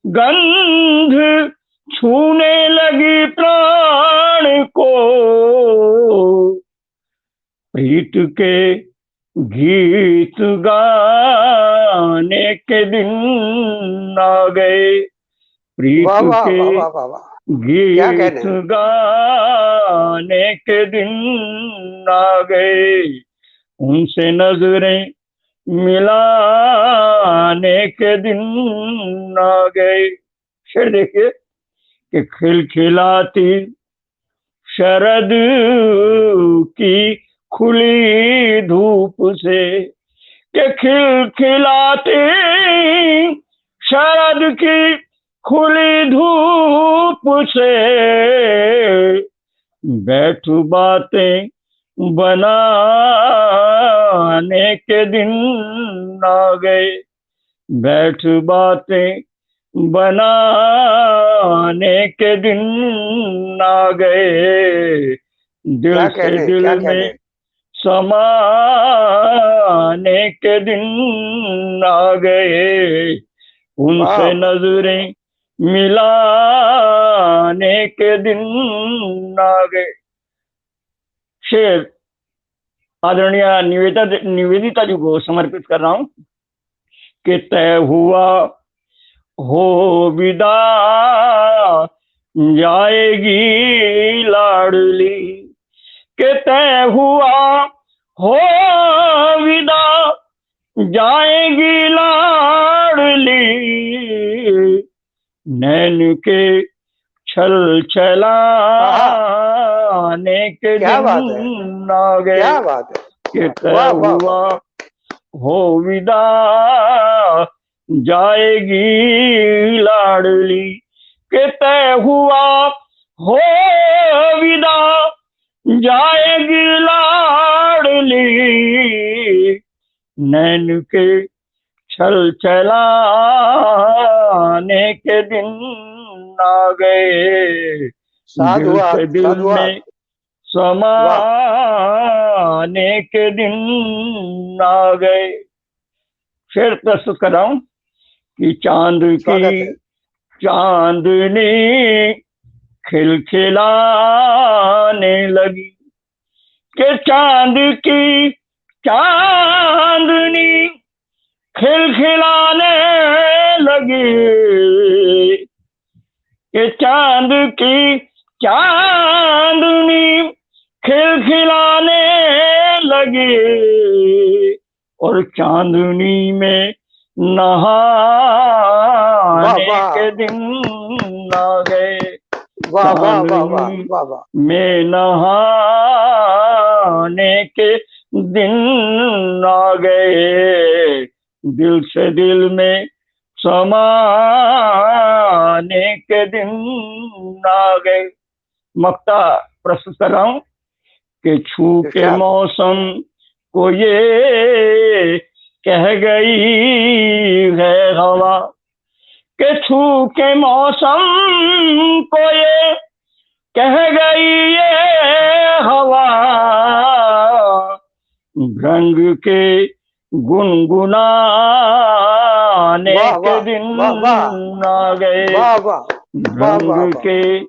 गंध छूने लगी प्राण को। प्रीत के गीत गाने के दिन आ गए। प्रीत के गीत गाने के दिन आ गए। उनसे नजरें मिलाने के दिन आ गए। शेर देखिए कि खिलखिलाती शरद की खुली धूप से, के खिलखिलाती शरद की खुली धूप से बैठ बातें बनाने के दिन आ गए। बैठ बातें बनाने के दिन आ गए। दिल से दिल में समाने के दिन आ गए। उनसे नजरें मिलाने के दिन आ गए। शेर आदरणीय निवेदिता जी को समर्पित कर रहा हूं कि तय हुआ हो विदा जाएगी लाडली, के तय हुआ हो विदा जाएगी लाडली। नैन के छल छलाने के दिन आ गए। कि तय हुआ हो विदा जाएगी लाडली, के तय हुआ हो विदा जाएगी लाडली। नैन के छल चलाने के दिन आ गए। दिल से दिल साधुवाद। में समाने के दिन आ गए। फिर प्रस्तुत कर रहा हूं कि चांद स्वागत की है। चांदनी खिलखिलाने लगी, कि चांद की चांदनी खिलखिलाने लगी, कि चांद की चांदनी खिलखिलाने लगी, और चांदनी में नहाने के दिन आ गए। वाह वाह वाह वाह चांदनी वाह वाह। में नहाने के दिन आ गए, दिल से दिल में समाने के दिन आ गए। मक्ता प्रस्तुत कर रहा हूं कि छू के इरशाद। मौसम को ये कह गई है हवा, कि छू के मौसम को ये कह गई ये हवा, रंग के गुनगुनाने वाह के वाह दिन वाह वाह आ गए। वाह वाह वाह रंग वाह वाह। के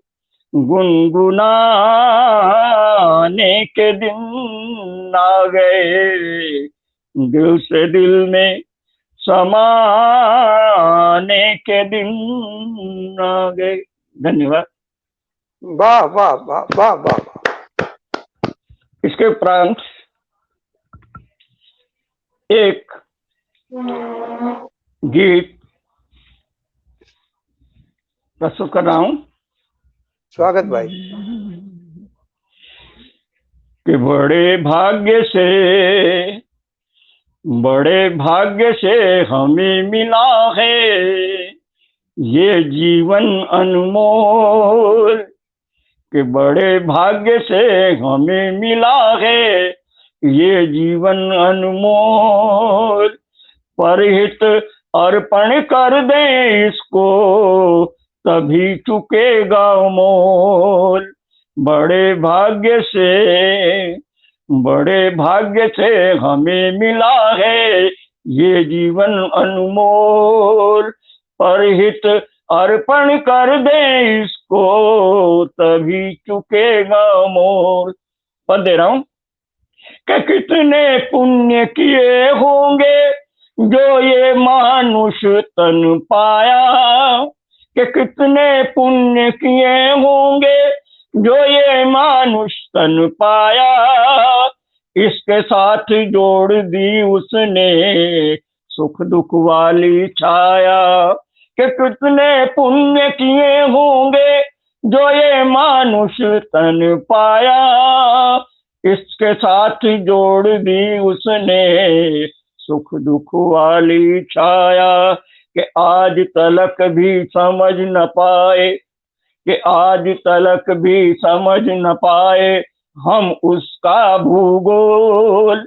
गुनगुनाने के दिन आ गए, दिल से दिल में समाने के दिन आ गए। धन्यवाद। वाह वाह वाह वाह वाह। इसके उपरांत एक गीत प्रस्तुत कर रहा हूं स्वागत भाई। कि बड़े भाग्य से हमें मिला है ये जीवन अनमोल, कि बड़े भाग्य से हमें मिला है ये जीवन अनमोल, परहित अर्पण कर दें इसको तभी चुकेगा मोल। बड़े भाग्य से हमें मिला है ये जीवन अनमोल, परहित अर्पण कर दे इसको तभी चुकेगा मोल। पद दे रहा हूं कि कितने पुण्य किए होंगे जो ये मानुष तन पाया, कि कितने पुण्य किए होंगे जो ये मानुष तन पाया, इसके साथ जोड़ दी उसने सुख दुख वाली छाया, कि कितने पुण्य किए होंगे जो ये मानुष तन पाया, इसके साथ जोड़ दी उसने सुख दुख वाली छाया, कि आज तलक भी समझ न पाए हम उसका भूगोल,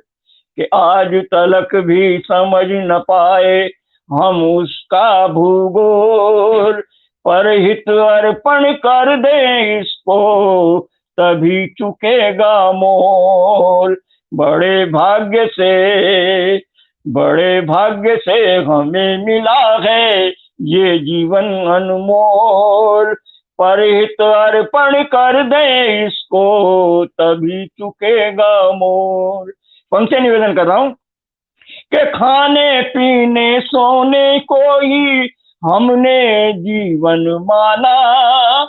कि आज तलक भी समझ न पाए हम उसका भूगोल, परहित अर्पण कर दे इसको तभी चुकेगा मोल। बड़े भाग्य से हमें मिला है ये जीवन अनमोल, परहित अर्पण कर दे इसको तभी चुकेगा मोल। पंक्ति निवेदन कर रहा हूं कि खाने पीने सोने को ही हमने जीवन माना,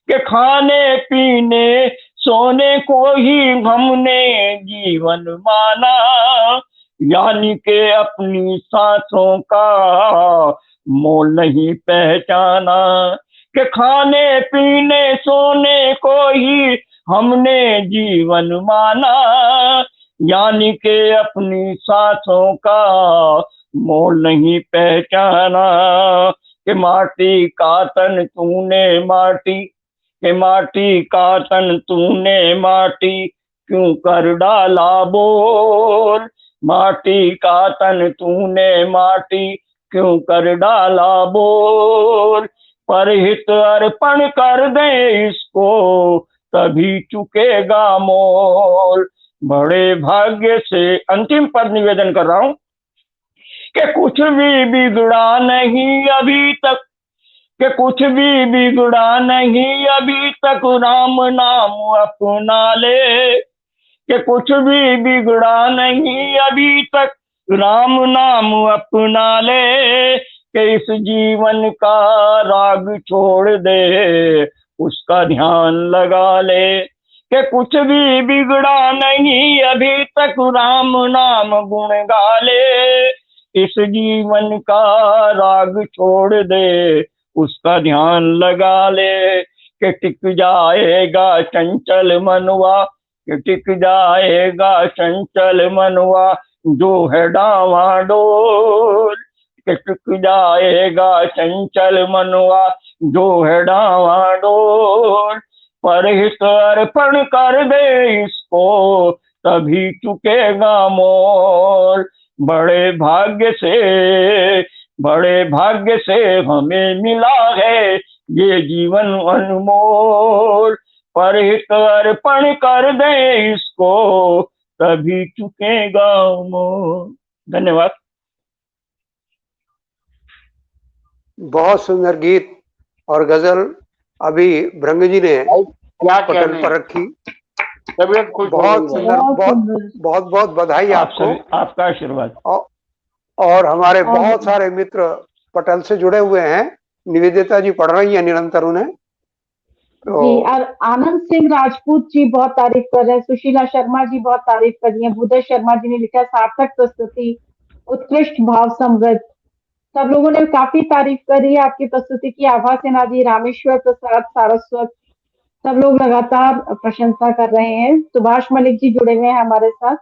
कि खाने पीने सोने को ही हमने जीवन माना, यानी कि अपनी सांसों का मोल नहीं पहचाना, कि खाने पीने सोने को ही हमने जीवन माना, यानी कि अपनी सांसों का मोल नहीं पहचाना, कि माटी का तन तूने माटी क्यों कर डाला बोल, माटी का तन तूने माटी क्यों कर डाला बोल, परहित अर्पण कर दे इसको, तभी चुकेगा मोल। बड़े भाग्य से, अंतिम पद निवेदन कर रहा हूं कि कुछ भी बिगड़ा नहीं अभी तक, कि कुछ भी बिगड़ा नहीं अभी तक, राम नाम अपना ले। कि कुछ भी बिगड़ा नहीं अभी तक, राम नाम अपना ले। कि इस जीवन का राग छोड़ दे, उसका ध्यान लगा ले। कि कुछ भी बिगड़ा नहीं अभी तक, राम नाम गुण गा ले। इस जीवन का राग छोड़ दे, उसका ध्यान लगा ले। कि टिक जाएगा चंचल मनवा, कि टिक जाएगा चंचल मनवा, जो है डावाडोल। कि टिक जाएगा चंचल मनवा, जो है डावाडोल। परहित अर्पण कर दे इसको, तभी चुकेगा मोल। बड़े भाग्य से हमें मिला है ये जीवन अनमोल। परहित अर्पण कर दे इसको, तभी चुकेगा मोल। धन्यवाद। बहुत सुंदर गीत और गजल अभी भृंग जी ने क्या पटल कहने, पर रखी। तबीयत खुश हो बहुत गई है। सुंदर, बहुत बहुत बधाई आपको। आपका आशीर्वाद। और हमारे बहुत सारे मित्र पटल से जुड़े हुए हैं। निवेदिता जी पढ़ रही हैं निरंतर उन्हें। जी, और आनंद सिंह राजपूत जी बहुत तारीफ कर रहे हैं, सुशीला शर्मा जी बहुत तारीफ कर रही हैं, भूदेव शर्मा जी ने लिखा सार्थक प्रस्तुति, उत्कृष्ट भाव समृद्ध। सब लोगों ने काफी तारीफ करी है आपकी प्रस्तुति की। आभा सिन्हा जी, रामेश्वर प्रसाद सारस्वत, सब लोग लगातार प्रशंसा कर रहे हैं। सुभाष मलिक जी जुड़े हुए हैं हमारे साथ,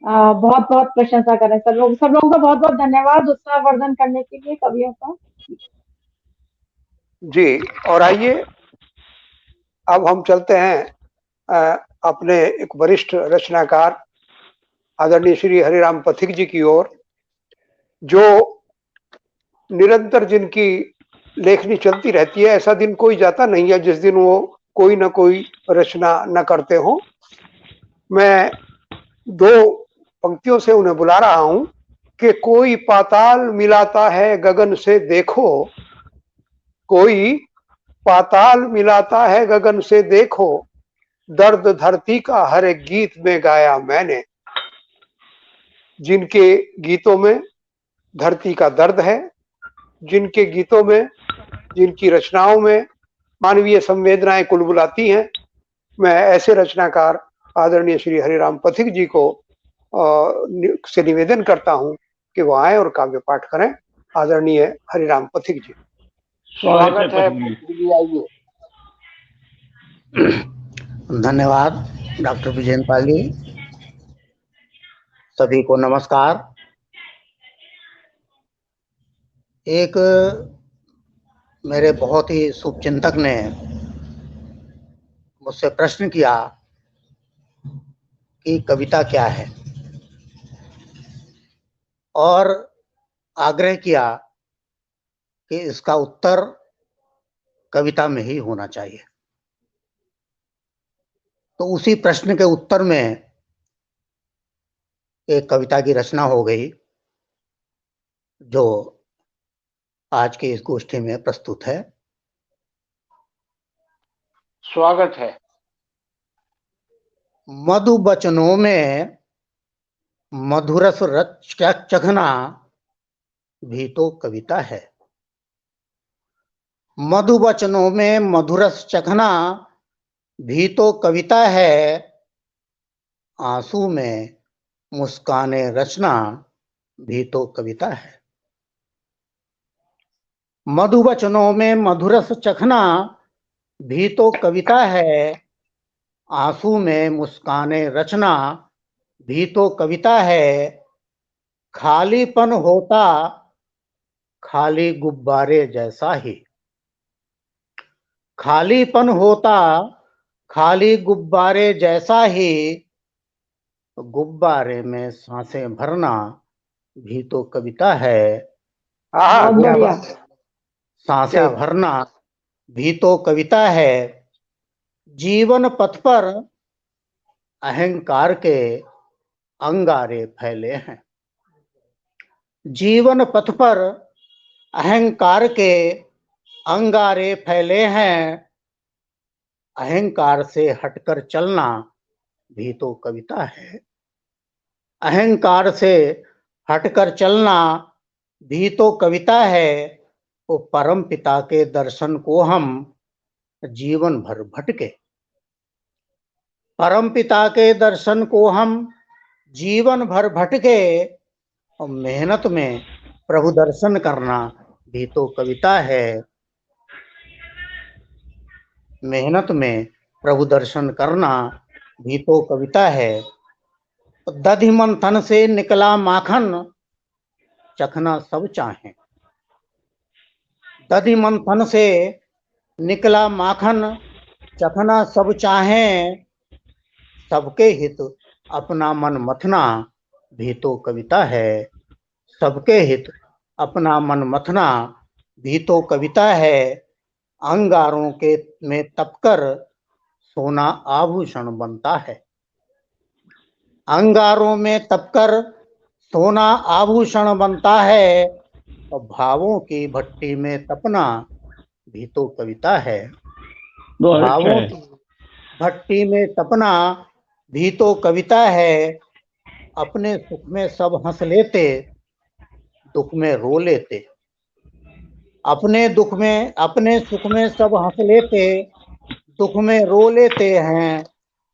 बहुत बहुत प्रशंसा कर रहे हैं सब लोगों का बहुत बहुत धन्यवाद उत्साहवर्धन करने के लिए कवियों का। जी, और आइए अब हम चलते हैं अपने एक वरिष्ठ रचनाकार आदरणीय श्री हरिराम पथिक जी की ओर, जो निरंतर जिनकी लेखनी चलती रहती है। ऐसा दिन कोई जाता नहीं है जिस दिन वो कोई ना कोई रचना न करते हो। मैं दो पंक्तियों से उन्हें बुला रहा हूं कि कोई पाताल मिलाता है गगन से देखो, कोई पाताल मिलाता है गगन से देखो, दर्द धरती का हर एक गीत में गाया मैंने। जिनके गीतों में धरती का दर्द है, जिनके गीतों में, जिनकी रचनाओं में मानवीय संवेदनाएं कुलबुलाती हैं, मैं ऐसे रचनाकार आदरणीय श्री हरिराम पथिक जी को से निवेदन करता हूं कि वो आए और काव्य पाठ करें। आदरणीय हरिराम पथिक जी, स्वागत है। आइए। धन्यवाद डॉक्टर विजेंद्र पाल जी। सभी को नमस्कार। एक मेरे बहुत ही शुभचिंतक ने मुझसे प्रश्न किया कि कविता क्या है, और आग्रह किया कि इसका उत्तर कविता में ही होना चाहिए। तो उसी प्रश्न के उत्तर में एक कविता की रचना हो गई, जो आज की इस गोष्ठी में प्रस्तुत है। स्वागत है। मधु बचनों में मधुरस रच चखना भी तो कविता है। मधु बचनों में मधुरस चखना भी तो कविता है। आंसू में मुस्काने रचना भी तो कविता है। मधु बचनों में मधुरस चखना भी तो कविता है। आंसू में मुस्काने रचना भी तो कविता है। खालीपन होता खाली गुब्बारे जैसा ही, खालीपन होता खाली गुब्बारे जैसा ही, गुब्बारे में सांसें भरना भी तो कविता है। क्या बात है। सांसें भरना भी तो कविता है। जीवन पथ पर अहंकार के अंगारे फैले हैं। जीवन पथ पर अहंकार के अंगारे फैले हैं। अहंकार से हटकर चलना भी तो कविता है। अहंकार से हटकर चलना भी तो कविता है। वो परम पिता के दर्शन को हम जीवन भर भटके। परम पिता के दर्शन को हम जीवन भर भटके। और मेहनत में प्रभु दर्शन करना भी तो कविता है। मेहनत में प्रभु दर्शन करना भी तो कविता है। दधि मंथन से निकला माखन चखना सब चाहें। दधि मंथन से निकला माखन चखना सब चाहें। सबके हित अपना मन मथना भी तो कविता है। सबके हित अपना मन मथना भी तो कविता है। अंगारों के में तपकर सोना आभूषण बनता है। अंगारों में तपकर सोना आभूषण बनता है। और भावों की भट्टी में तपना भी तो कविता है। भावों की भट्टी में तपना भी तो कविता है। अपने सुख में सब हंस लेते, दुख में रो लेते। अपने सुख में सब हंस लेते, दुख में रो लेते हैं।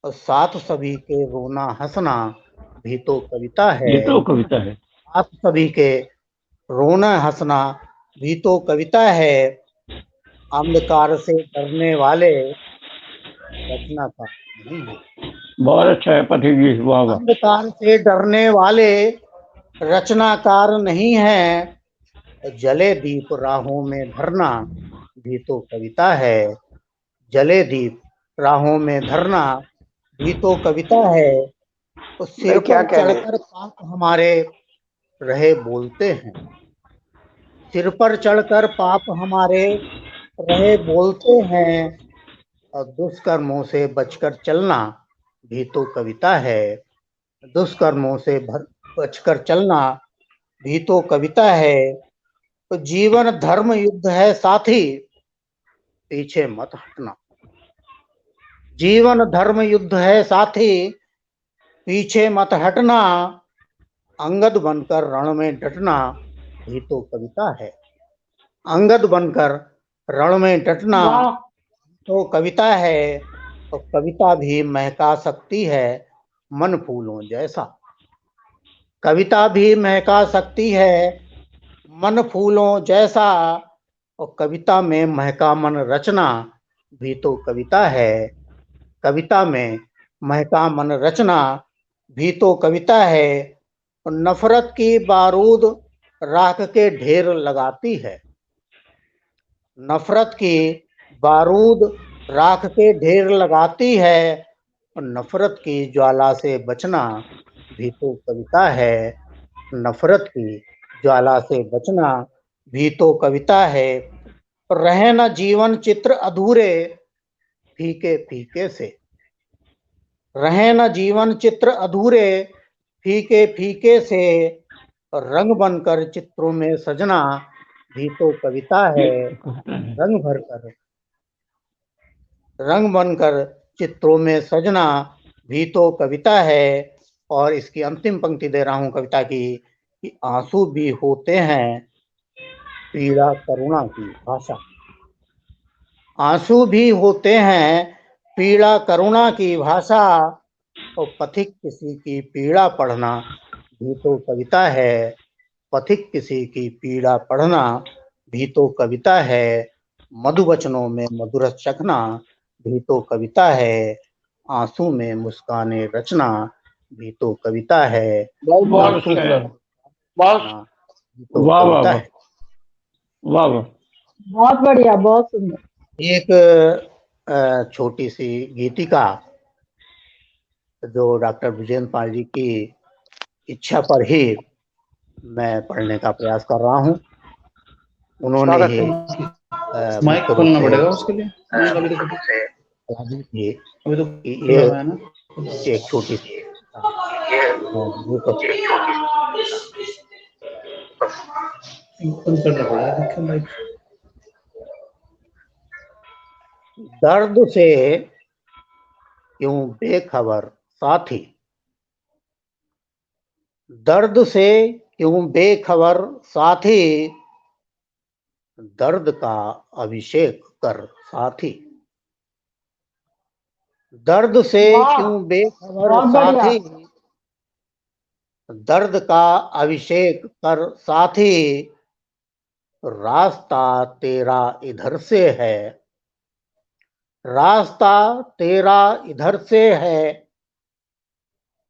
और साथ सभी के रोना हंसना भी तो कविता है। ये तो कविता है। साथ सभी के रोना हंसना भी तो कविता है। अंधकार से डरने वाले रचनाकार नहीं है। बहुत अच्छा है पथिक जी, वाह वाह। अंधकार से डरने वाले रचनाकार नहीं है। जले दीप राहों में धरना भी तो कविता है। जले दीप राहों में धरना भी तो कविता है। तो सिर पर चढ़कर पाप हमारे रहे बोलते हैं। सिर पर चढ़कर पाप हमारे रहे बोलते हैं। और दुष्कर्मों से बचकर चलना भी तो कविता है। दुष्कर्मों से बचकर चलना भी तो कविता है। तो जीवन धर्म युद्ध है साथी, पीछे मत हटना। जीवन धर्म युद्ध है साथी, पीछे मत हटना। अंगद बनकर रण में डटना भी तो कविता है। अंगद बनकर रण में डटना तो कविता है। तो कविता भी महका सकती है मन फूलों जैसा। कविता भी महका सकती है मन फूलों जैसा। और कविता में महका मन रचना भी तो कविता है। कविता में महका मन रचना भी तो कविता है। और नफरत की बारूद राख के ढेर लगाती है। नफरत की बारूद राख के ढेर लगाती है। और नफरत की ज्वाला से बचना भी तो कविता है। नफरत की ज्वाला से बचना भी तो कविता है। रहे न जीवन चित्र अधूरे फीके फीके से। रहे न जीवन चित्र अधूरे फीके फीके से। रंग बनकर चित्रों में सजना भी तो कविता है। रंग बनकर चित्रों में सजना भी तो कविता है। और इसकी अंतिम पंक्ति दे रहा हूं कविता की कि आंसू भी होते हैं पीड़ा करुणा की भाषा। आंसू भी होते हैं पीड़ा करुणा की भाषा। और पथिक किसी की पीड़ा पढ़ना भी तो कविता है। पथिक किसी की पीड़ा पढ़ना भी तो कविता है। मधुवचनों में मधुरस चखना भी तो कविता है। आंसू में मुस्काने रचना भी तो कविता है। बहुत सुंदर, बहुत तो वाह वाह कविता है। वाह वाह, बहुत बढ़िया, बहुत सुंदर। एक छोटी सी गीतिका जो डॉक्टर विजेंद्र पाल जी की इच्छा पर ही मैं पढ़ने का प्रयास कर रहा हूं। उन्होंने ही माइक खोलना पड़ेगा उसके लिए। अभी तो ये खुला हुआ है ना। एक छोटी सी बंद करना पड़ेगा, देखिए माइक। दर्द से क्यों बेखबर साथी, दर्द से क्यों बेखबर साथी, दर्द का अभिषेक कर साथी, दर्द से क्यों बेखबर साथी, दर्द का अभिषेक कर साथी, रास्ता तेरा इधर से है, रास्ता तेरा इधर से है,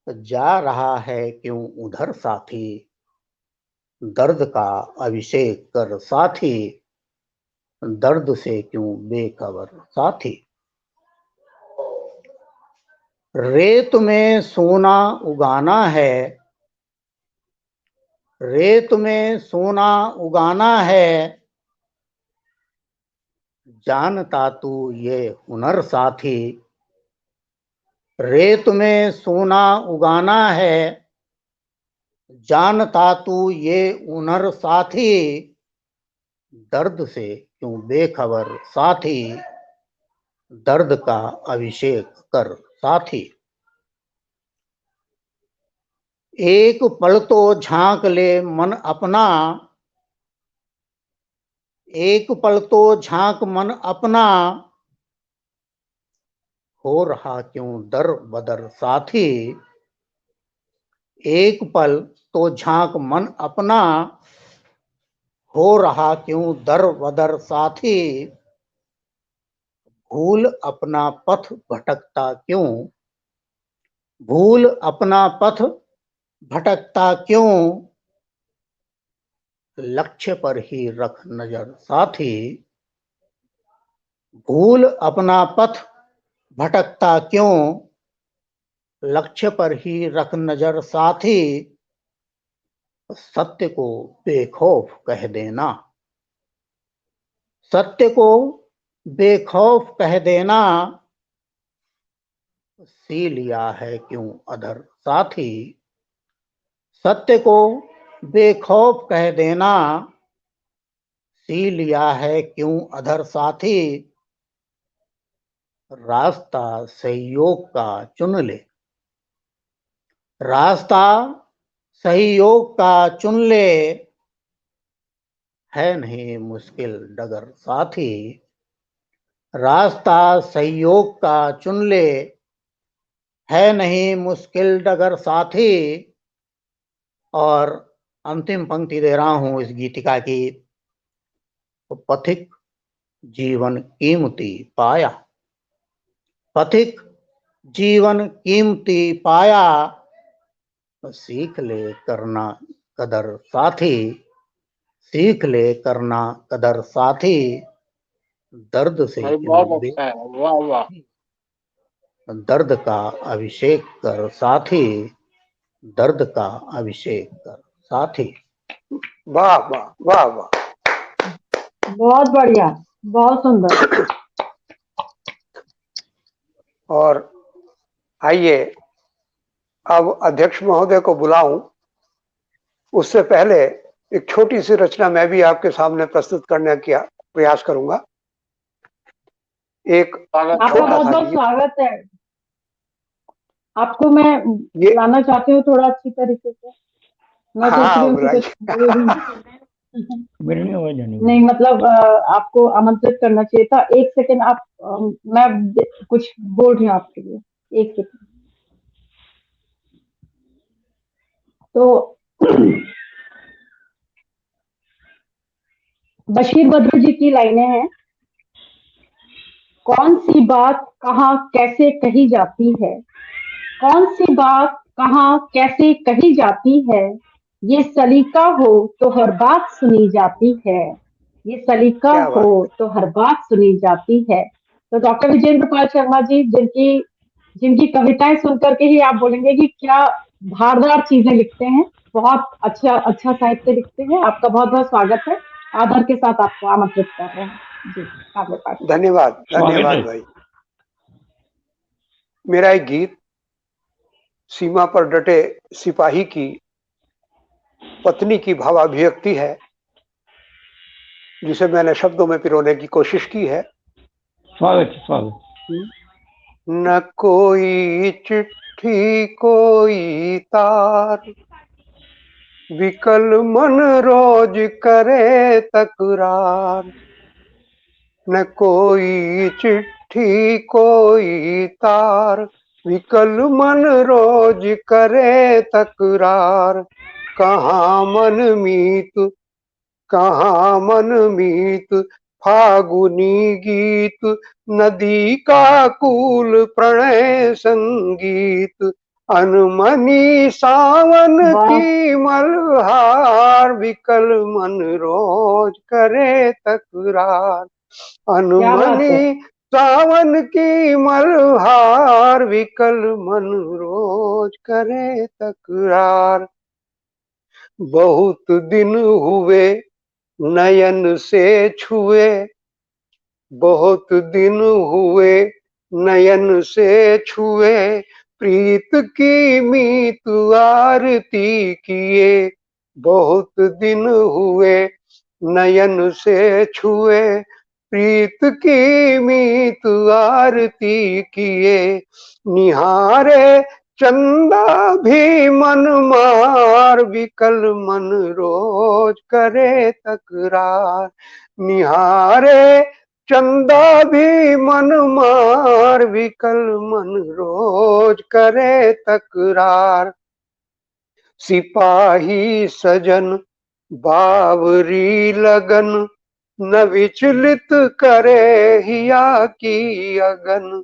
जा रहा है क्यों उधर साथी, दर्द का अभिषेक कर साथी, दर्द से क्यों बेखबर साथी। रेत में सोना उगाना है, रेत में सोना उगाना है, जानता तू ये हुनर साथी, रेत में सोना उगाना है, जानता तू ये हुनर साथी, दर्द से क्यों बेखबर साथी, दर्द का अभिषेक कर साथी। एक पल तो झांक ले मन अपना, एक पल तो झांक मन अपना, हो रहा क्यों दर बदर साथी, एक पल तो झांक मन अपना, हो रहा क्यों दर बदर साथी, भूल अपना पथ भटकता क्यों, भूल अपना पथ भटकता क्यों, लक्ष्य पर ही रख नजर साथी, भूल अपना पथ भटकता क्यों, लक्ष्य पर ही रख नजर साथी, सत्य को बेखौफ कह देना, सत्य को बेखौफ कह देना, सी लिया है क्यों अधर साथी, सत्य को बेखौफ कह देना, सी लिया है क्यों अधर साथी, रास्ता सहयोग का चुन ले, रास्ता सहयोग का चुन ले, है नहीं मुश्किल डगर साथी, रास्ता सहयोग का चुन ले, है नहीं मुश्किल डगर साथी। और अंतिम पंक्ति दे रहा हूं इस गीतिका की। पथिक जीवन कीमती पाया, पथिक जीवन कीमती पाया, सीख ले करना कदर साथी, सीख ले करना कदर साथी, दर्द से वाह वाह, दर्द का अभिषेक कर साथी, दर्द का अभिषेक कर साथी। वाह वाह वाह वाह, बहुत बढ़िया, बहुत सुंदर। और आइए अब अध्यक्ष महोदय को बुलाऊं, उससे पहले एक छोटी सी रचना मैं भी आपके सामने प्रस्तुत करने का प्रयास करूंगा। एक आपका छोटा बहुत सा बहुत गीत। स्वागत है। आपको मैं बुलाना चाहती हूँ थोड़ा अच्छी तरीके से। मैं सोच रही हूँ कि कुछ नहीं, मतलब आपको आमंत्रित करना चाहिए था। एक सेकंड आप, मैं कुछ बोल रही हूँ आपके लिए, एक सेकंड। तो बशीर बद्र जी की लाइनें हैं। कौन सी बात कहाँ कैसे कही जाती है, कौन सी बात कहाँ कैसे कही जाती है, ये सलीका हो तो हर बात सुनी जाती है, ये सलीका हो तो हर बात सुनी जाती है। तो डॉक्टर विजेंद्र पाल शर्मा जी, जिनकी कविताएं सुन करके ही आप बोलेंगे कि क्या धारदार चीजें लिखते हैं, बहुत अच्छा साहित्य लिखते हैं। आपका बहुत बहुत स्वागत है, आदर के साथ आपको आमंत्रित कर रहे हैं। जी आगे पास। धन्यवाद धन्यवाद भाई। मेरा एक गीत सीमा पर डटे सिपाही की पत्नी की भावाभिव्यक्ति है, जिसे मैंने शब्दों में पिरोने की कोशिश की है। स्वागत स्वागत। न कोई चिट्ठी कोई तार, विकल मन रोज करे तकरार। न कोई चिट्ठी कोई तार, विकल मन रोज करे तकरार। कहाँ मन मीत फागुनी गीत, नदी का कूल प्रणय संगीत। अनमनी सावन की मल्हार, विकल मन रोज करे तकरार। अनमनी सावन की मल्हार, विकल मन रोज करे तकरार। बहुत दिन हुए नयन से छुए, बहुत दिन हुए नयन से छुए, प्रीत की मीत आरती किए। बहुत दिन हुए नयन से छुए, प्रीत की मीत आरती किए। निहारे चंदा भी मन मार, विकल मन रोज करे तकरार। निहारे चंदा भी मन मार, विकल मन रोज करे तकरार। सिपाही सजन बावरी लगन, न विचलित करे हिया की अगन।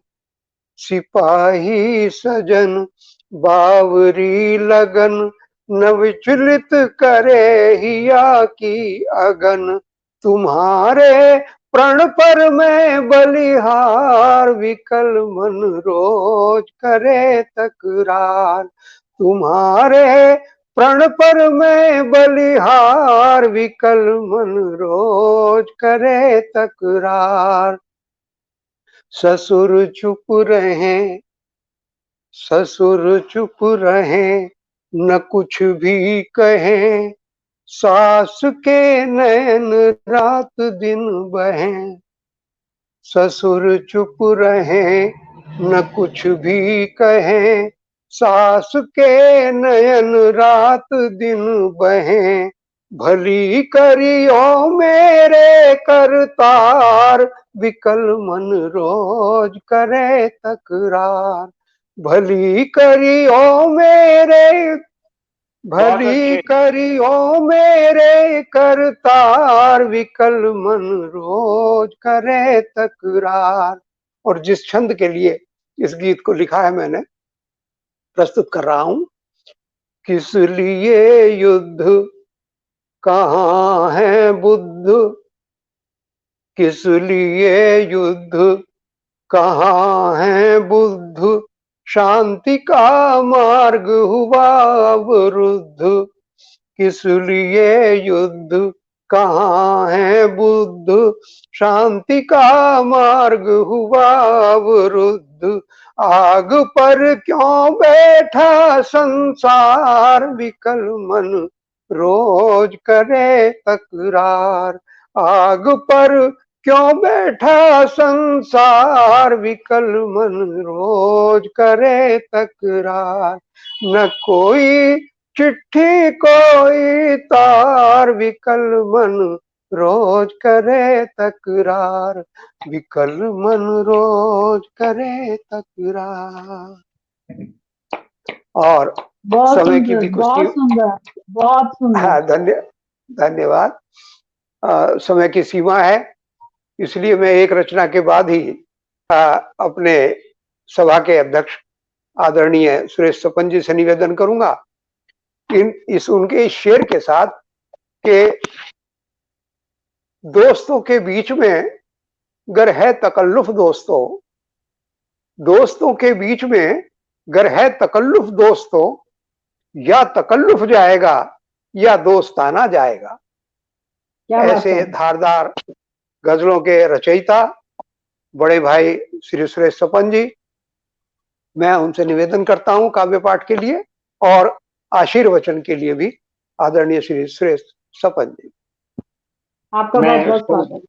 सिपाही सजन बावरी लगन, न विचलित करे हिया की अगन। तुम्हारे प्रण पर मैं बलिहार, विकल मन रोज करे तकरार। तुम्हारे प्रण पर मैं बलिहार, विकल मन रोज करे तकरार। ससुर चुप रहें, ससुर चुप रहें, न कुछ भी कहें। सास के नैन रात दिन बहें। ससुर चुप रहें, न कुछ भी कहें। सास के नयन रात दिन बहें। भली करियो मेरे करतार, विकल मन रोज करे तकरार। भली करियो मेरे, भली करियो मेरे करतार, विकल मन रोज करे तकरार। और जिस छंद के लिए इस गीत को लिखा है मैंने, प्रस्तुत कर रहा हूं। किस लिए युद्ध, कहाँ है बुद्ध। किस लिए युद्ध, कहाँ है बुद्ध। शांति का मार्ग हुआ अवरुद्ध। किस लिए युद्ध, कहाँ है बुद्ध। शांति का मार्ग हुआ अवरुद्ध। आग पर क्यों बैठा संसार, विकल मन रोज करे तकरार। आग पर क्यों बैठा संसार, विकल मन रोज करे तकरार। न कोई चिट्ठी कोई तार, विकल मन रोज करे तकरार। विकल मन रोज करे तकरार। और समय की भी कुछ, बहुत सुंदर, बहुत सुंदर। हाँ धन्यवाद। समय की सीमा है, इसलिए मैं एक रचना के बाद ही अपने सभा के अध्यक्ष आदरणीय सुरेश सपन जी से निवेदन करूंगा उनके इस शेर के साथ कि दोस्तों के बीच में गर है तकल्लुफ दोस्तों, दोस्तों के बीच में गर है तकल्लुफ दोस्तों, या तकल्लुफ जाएगा या दोस्ताना जाएगा। ऐसे धारदार गजलों के रचयिता बड़े भाई श्री सुरेश सपन जी, मैं उनसे निवेदन करता हूं काव्य पाठ के लिए और आशीर्वचन के लिए भी आदरणीय श्री सुरेश सपन जी। आपका बहुत बहुत स्वागत।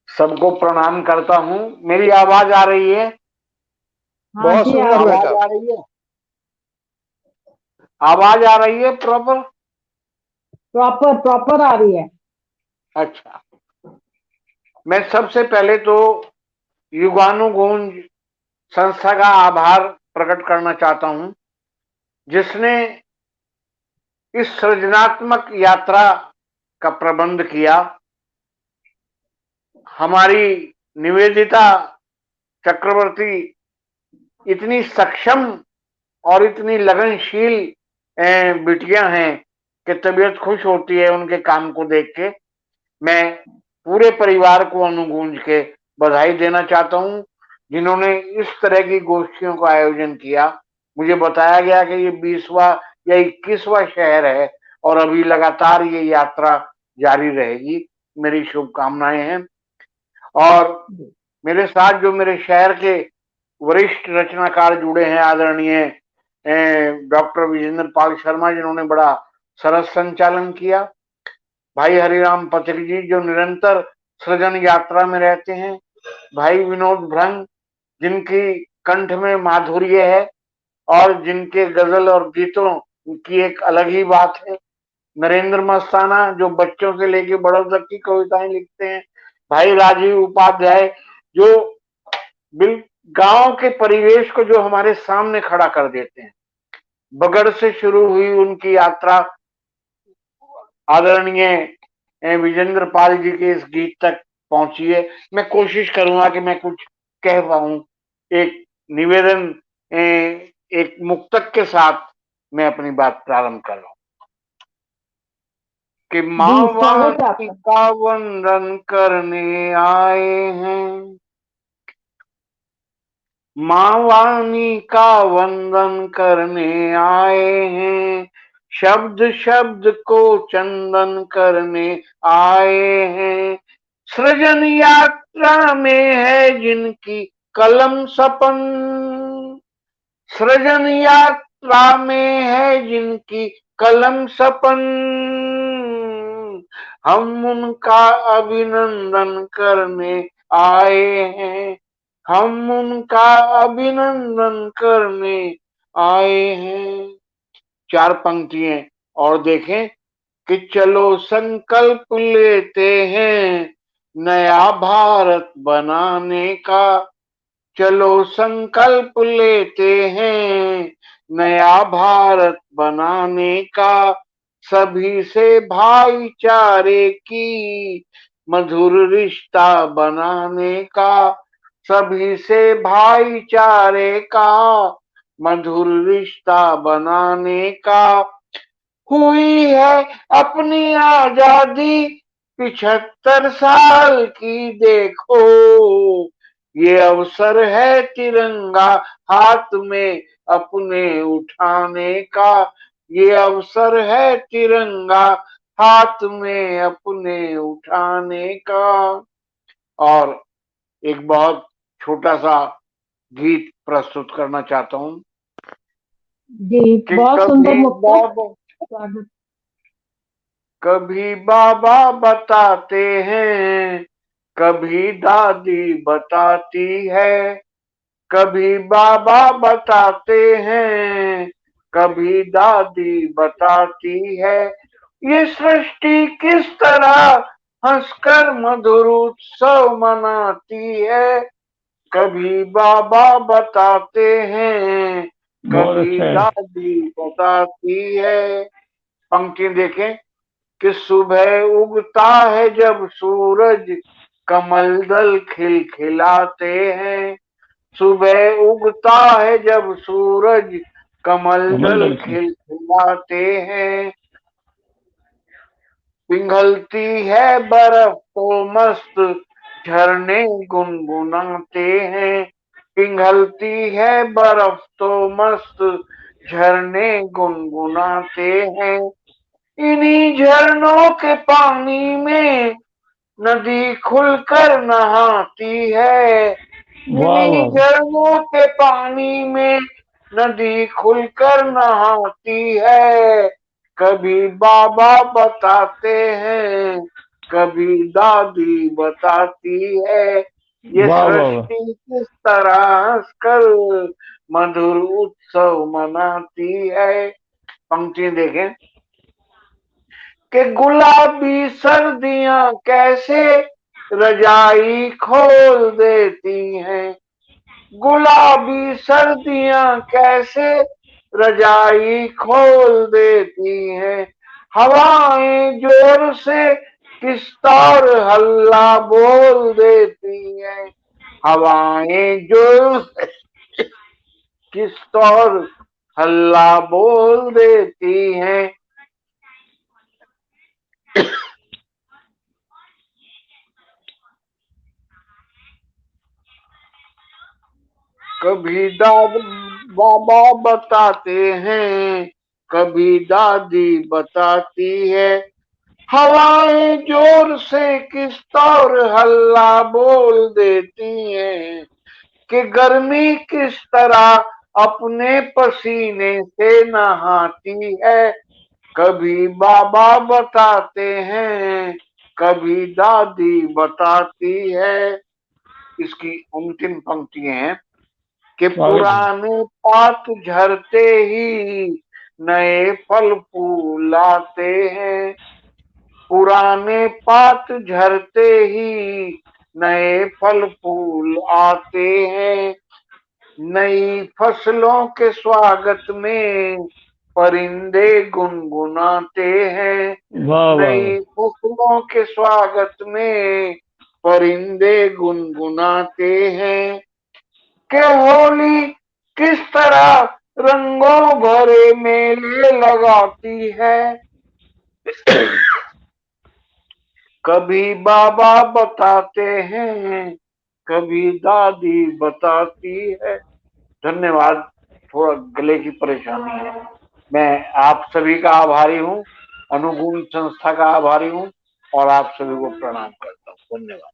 सबको प्रणाम करता हूं। मेरी आवाज आ रही है? हाँ बहुत जी, सुंदर आवाज भाई आ रही है? आवाज आ रही है प्रॉपर? प्रॉपर आ रही है। अच्छा, मैं सबसे पहले तो युगानुगूंज संस्था का आभार प्रकट करना चाहता हूं, जिसने इस सृजनात्मक यात्रा का प्रबंध किया। हमारी निवेदिता चक्रवर्ती इतनी सक्षम और इतनी लगनशील बिटिया हैं कि तबीयत खुश होती है उनके काम को देख के। मैं पूरे परिवार को अनुगूंज के बधाई देना चाहता हूं, जिन्होंने इस तरह की गोष्ठियों का आयोजन किया। मुझे बताया गया कि ये 20वां या 21वां शहर है और अभी लगातार ये यात्रा जारी रहेगी। मेरी शुभकामनाएं हैं। और मेरे साथ जो मेरे शहर के वरिष्ठ रचनाकार जुड़े हैं, आदरणीय डॉक्टर विजेंद्र पाल शर्मा, जिन्होंने बड़ा सरस संचालन किया। भाई हरिराम पथिक जी, जो निरंतर सृजन यात्रा में रहते हैं। भाई विनोद भ्रंग, जिनकी कंठ में माधुर्य है और जिनके गजल और गीतों की एक अलग ही बात है। नरेंद्र मस्ताना, जो बच्चों से लेके बड़ों तक की कविताएं लिखते हैं। भाई राजीव उपाध्याय, जो गांव के परिवेश को जो हमारे सामने खड़ा कर देते हैं। बगड़ से शुरू हुई उनकी यात्रा आदरणीय विजेंद्र पाल जी के इस गीत तक पहुंची है। मैं कोशिश करूंगा कि मैं कुछ कह पाऊं। एक निवेदन, एक मुक्तक के साथ मैं अपनी बात प्रारंभ कर रहा हूं कि माँ वाणी का वंदन करने आए हैं, माँ वाणी का वंदन करने आए हैं, शब्द शब्द को चंदन करने आए हैं। सृजन यात्रा में है जिनकी कलम सपन, सृजन यात्रा में है जिनकी कलम सपन, हम उनका अभिनंदन करने आए हैं, हम उनका अभिनंदन करने आए हैं। 4 पंक्तियां और देखें कि चलो संकल्प लेते हैं नया भारत बनाने का, चलो संकल्प लेते हैं नया भारत बनाने का, सभी से भाईचारे की मधुर रिश्ता बनाने का, सभी से भाईचारे का मधुर रिश्ता बनाने का। हुई है अपनी आजादी 75 साल की देखो, ये अवसर है तिरंगा हाथ में अपने उठाने का, ये अवसर है तिरंगा हाथ में अपने उठाने का। और एक बहुत छोटा सा गीत प्रस्तुत करना चाहता हूं जी, कि बहुत सुंदर मुक्तक। स्वागत। कभी बाबा बताते हैं, कभी दादी बताती है, कभी बाबा बताते हैं, कभी दादी बताती है, ये सृष्टि किस तरह हंसकर मधुर उत्सव मनाती है। कभी बाबा बताते हैं, कभी दादी बताती है। पंक्ति देखें कि सुबह उगता है जब सूरज कमल दल खिलखिलाते हैं, सुबह उगता है जब सूरज कमल दल खिलखिलाते हैं। पिघलती है बर्फ तो मस्त झरने गुनगुनाते हैं, पिघलती है बर्फ तो मस्त झरने गुनगुनाते हैं। इन्हीं झरनों के पानी में नदी खुलकर नहाती है। मिली झरनों के पानी में नदी खुलकर नहाती है। कभी बाबा बताते हैं, कभी दादी बताती है, ये सृष्टि किस तरह हंसकर मधुर उत्सव मनाती है। पंक्ति देखें कि गुलाबी सर्दियां कैसे रजाई खोल देती हैं। गुलाबी सर्दियां कैसे रजाई खोल देती हैं। हवाएं जोर से किस तौर हल्ला बोल देती हैं। हवाएं जोर से किस तौर हल्ला बोल देती हैं। कभी बाबा बताते हैं, कभी दादी बताती है। हवाएं जोर से किस तौर हल्ला बोल देती हैं कि गर्मी किस तरह अपने पसीने से नहाती है। कभी बाबा बताते हैं, कभी दादी बताती है। इसकी अंतिम पंक्ति है कि पुराने पात झरते ही नए फल फूल आते हैं। पुराने पात झरते ही नए फल फूल आते हैं। नई फसलों के स्वागत में परिंदे गुनगुनाते हैं। नई फसलों के स्वागत में परिंदे गुनगुनाते हैं कि होली किस तरह रंगों भरे मेले लगाती है। कभी बाबा बताते हैं, कभी दादी बताती है। धन्यवाद। थोड़ा गले की परेशानी है। मैं आप सभी का आभारी हूँ, अनुगुण संस्था का आभारी हूँ और आप सभी को प्रणाम करता हूँ। धन्यवाद।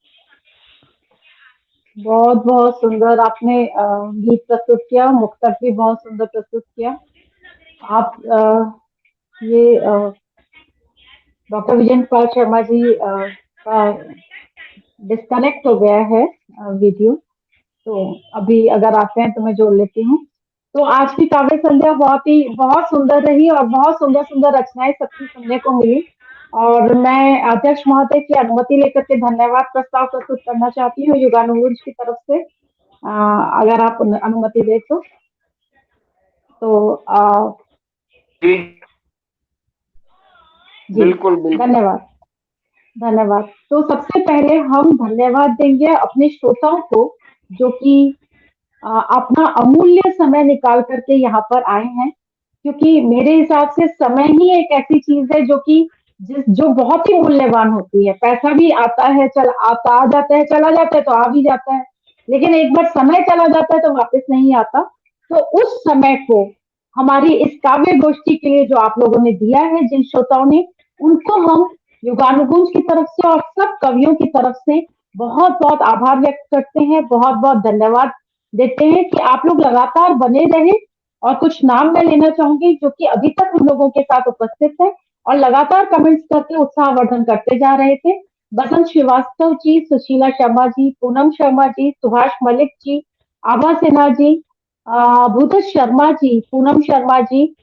बहुत बहुत सुंदर आपने गीत प्रस्तुत किया, मुक्तक भी बहुत सुंदर प्रस्तुत किया। आप ये डॉक्टर विजय पाल शर्मा जी का डिस्कनेक्ट हो गया है वीडियो, तो अभी अगर आते हैं तो मैं जोड़ लेती हूँ। तो आज की काव्य संध्या बहुत सुंदर रही और बहुत सुंदर सुंदर रचनाएं सबकी सुनने को मिली। और मैं अध्यक्ष महोदय की अनुमति लेकर के धन्यवाद प्रस्ताव प्रस्तुत करना चाहती हूँ युगानुगुंज की तरफ से, अगर आप अनुमति दे तो। जी बिल्कुल बिल्कुल। धन्यवाद। तो सबसे पहले हम धन्यवाद देंगे अपने श्रोताओं को जो कि अपना अमूल्य समय निकाल करके यहाँ पर आए हैं, क्योंकि मेरे हिसाब से समय ही एक ऐसी चीज है जो बहुत ही मूल्यवान होती है। पैसा भी आता है, आ जाता है, चला जाता है तो आ भी जाता है, लेकिन एक बार समय चला जाता है तो वापस नहीं आता। तो उस समय को हमारी इस काव्य गोष्ठी के लिए जो आप लोगों ने दिया है, जिन श्रोताओं ने, उनको हम युगानुगुंज की तरफ से और सब कवियों की तरफ से बहुत बहुत आभार व्यक्त करते हैं, बहुत बहुत धन्यवाद देते हैं कि आप लोग लगातार बने रहे। और कुछ नाम मैं लेना चाहूंगी जो कि अभी तक हम लोगों के साथ उपस्थित है और लगातार कमेंट्स करके उत्साहवर्धन करते जा रहे थे। बसंत श्रीवास्तव जी, सुशीला शर्मा जी, पूनम शर्मा जी, सुभाष मलिक जी, आभा सिन्हा जी, भूतोष शर्मा जी, पूनम शर्मा जी,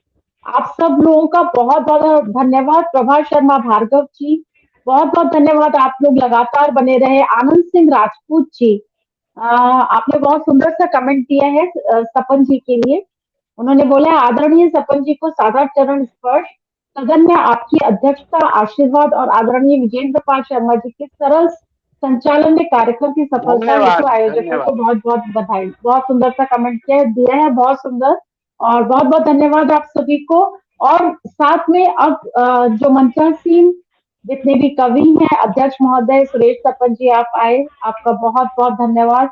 आप सब लोगों का बहुत बहुत धन्यवाद। प्रभा शर्मा भार्गव जी, बहुत बहुत धन्यवाद। आप लोग लगातार बने रहे। आनंद सिंह राजपूत जी, आपने बहुत सुंदर सा कमेंट दिया है सपन जी के लिए। उन्होंने बोला है, आदरणीय सपन जी को सादर चरण स्पर्श, सदन में आपकी अध्यक्षता, आशीर्वाद और आदरणीय विजेंद्र पाल शर्मा जी के सरल संचालन में कार्यक्रम की सफलता हेतु आयोजकों को बहुत बहुत बधाई। बहुत सुंदर सा कमेंट दिया है, बहुत सुंदर, और बहुत बहुत धन्यवाद आप सभी को। और साथ में अब जो मंचासीन जितने भी कवि हैं, अध्यक्ष महोदय सुरेश सपन जी आप आए, आपका बहुत बहुत धन्यवाद।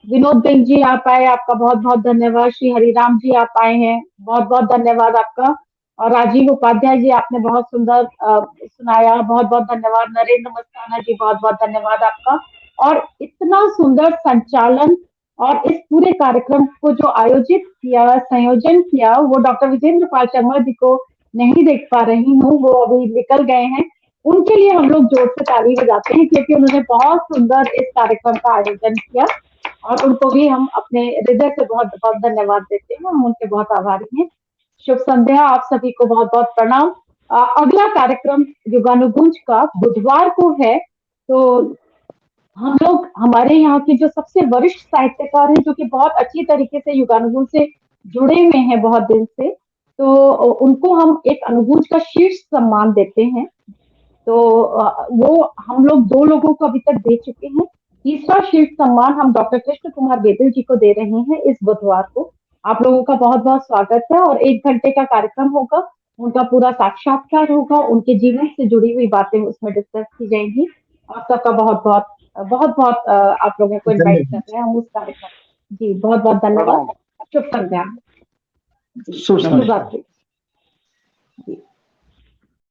विनोद बिंग जी आप आए, आपका बहुत बहुत धन्यवाद। श्री हरिराम जी आप आए हैं, बहुत बहुत धन्यवाद आपका। और राजीव उपाध्याय जी आपने बहुत सुंदर सुनाया, बहुत बहुत धन्यवाद। नरेंद्र मस्ताना जी बहुत बहुत धन्यवाद आपका। और इतना सुंदर संचालन और इस पूरे कार्यक्रम को जो आयोजित किया, संयोजन किया, वो डॉक्टर विजेंद्र पाल शर्मा जी को नहीं देख पा रही हूँ, वो अभी निकल गए हैं। उनके लिए हम लोग जोर से ताली बजाते हैं क्योंकि उन्होंने बहुत सुंदर इस कार्यक्रम का आयोजन किया और उनको भी हम अपने हृदय से बहुत बहुत धन्यवाद देते हैं। हम उनके बहुत आभारी हैं। शुभ संध्या, आप सभी को बहुत बहुत प्रणाम। अगला कार्यक्रम युगानुगूंज का बुधवार को है, तो हम लोग हमारे यहाँ के जो सबसे वरिष्ठ साहित्यकार हैं, जो कि बहुत अच्छी तरीके से युगानुगूंज से जुड़े हुए हैं बहुत दिन से, तो उनको हम एक अनुगूंज का शीर्ष सम्मान देते हैं। तो वो हम लोग 2 लोगों को अभी तक दे चुके हैं। तीसरा शीर्ष सम्मान हम डॉक्टर कृष्ण कुमार बेदल जी को दे रहे हैं इस बुधवार को। आप लोगों का बहुत बहुत स्वागत है और 1 घंटे का कार्यक्रम होगा, उनका पूरा साक्षात्कार होगा, उनके जीवन से जुड़ी हुई बातें उसमें डिस्कस की जाएंगी। आप सबका बहुत बहुत आप लोगों को इन्वाइट कर रहे हैं हम उस कार्यक्रम। जी बहुत बहुत धन्यवाद। शुभ संध्या। शुभ संध्या। जी।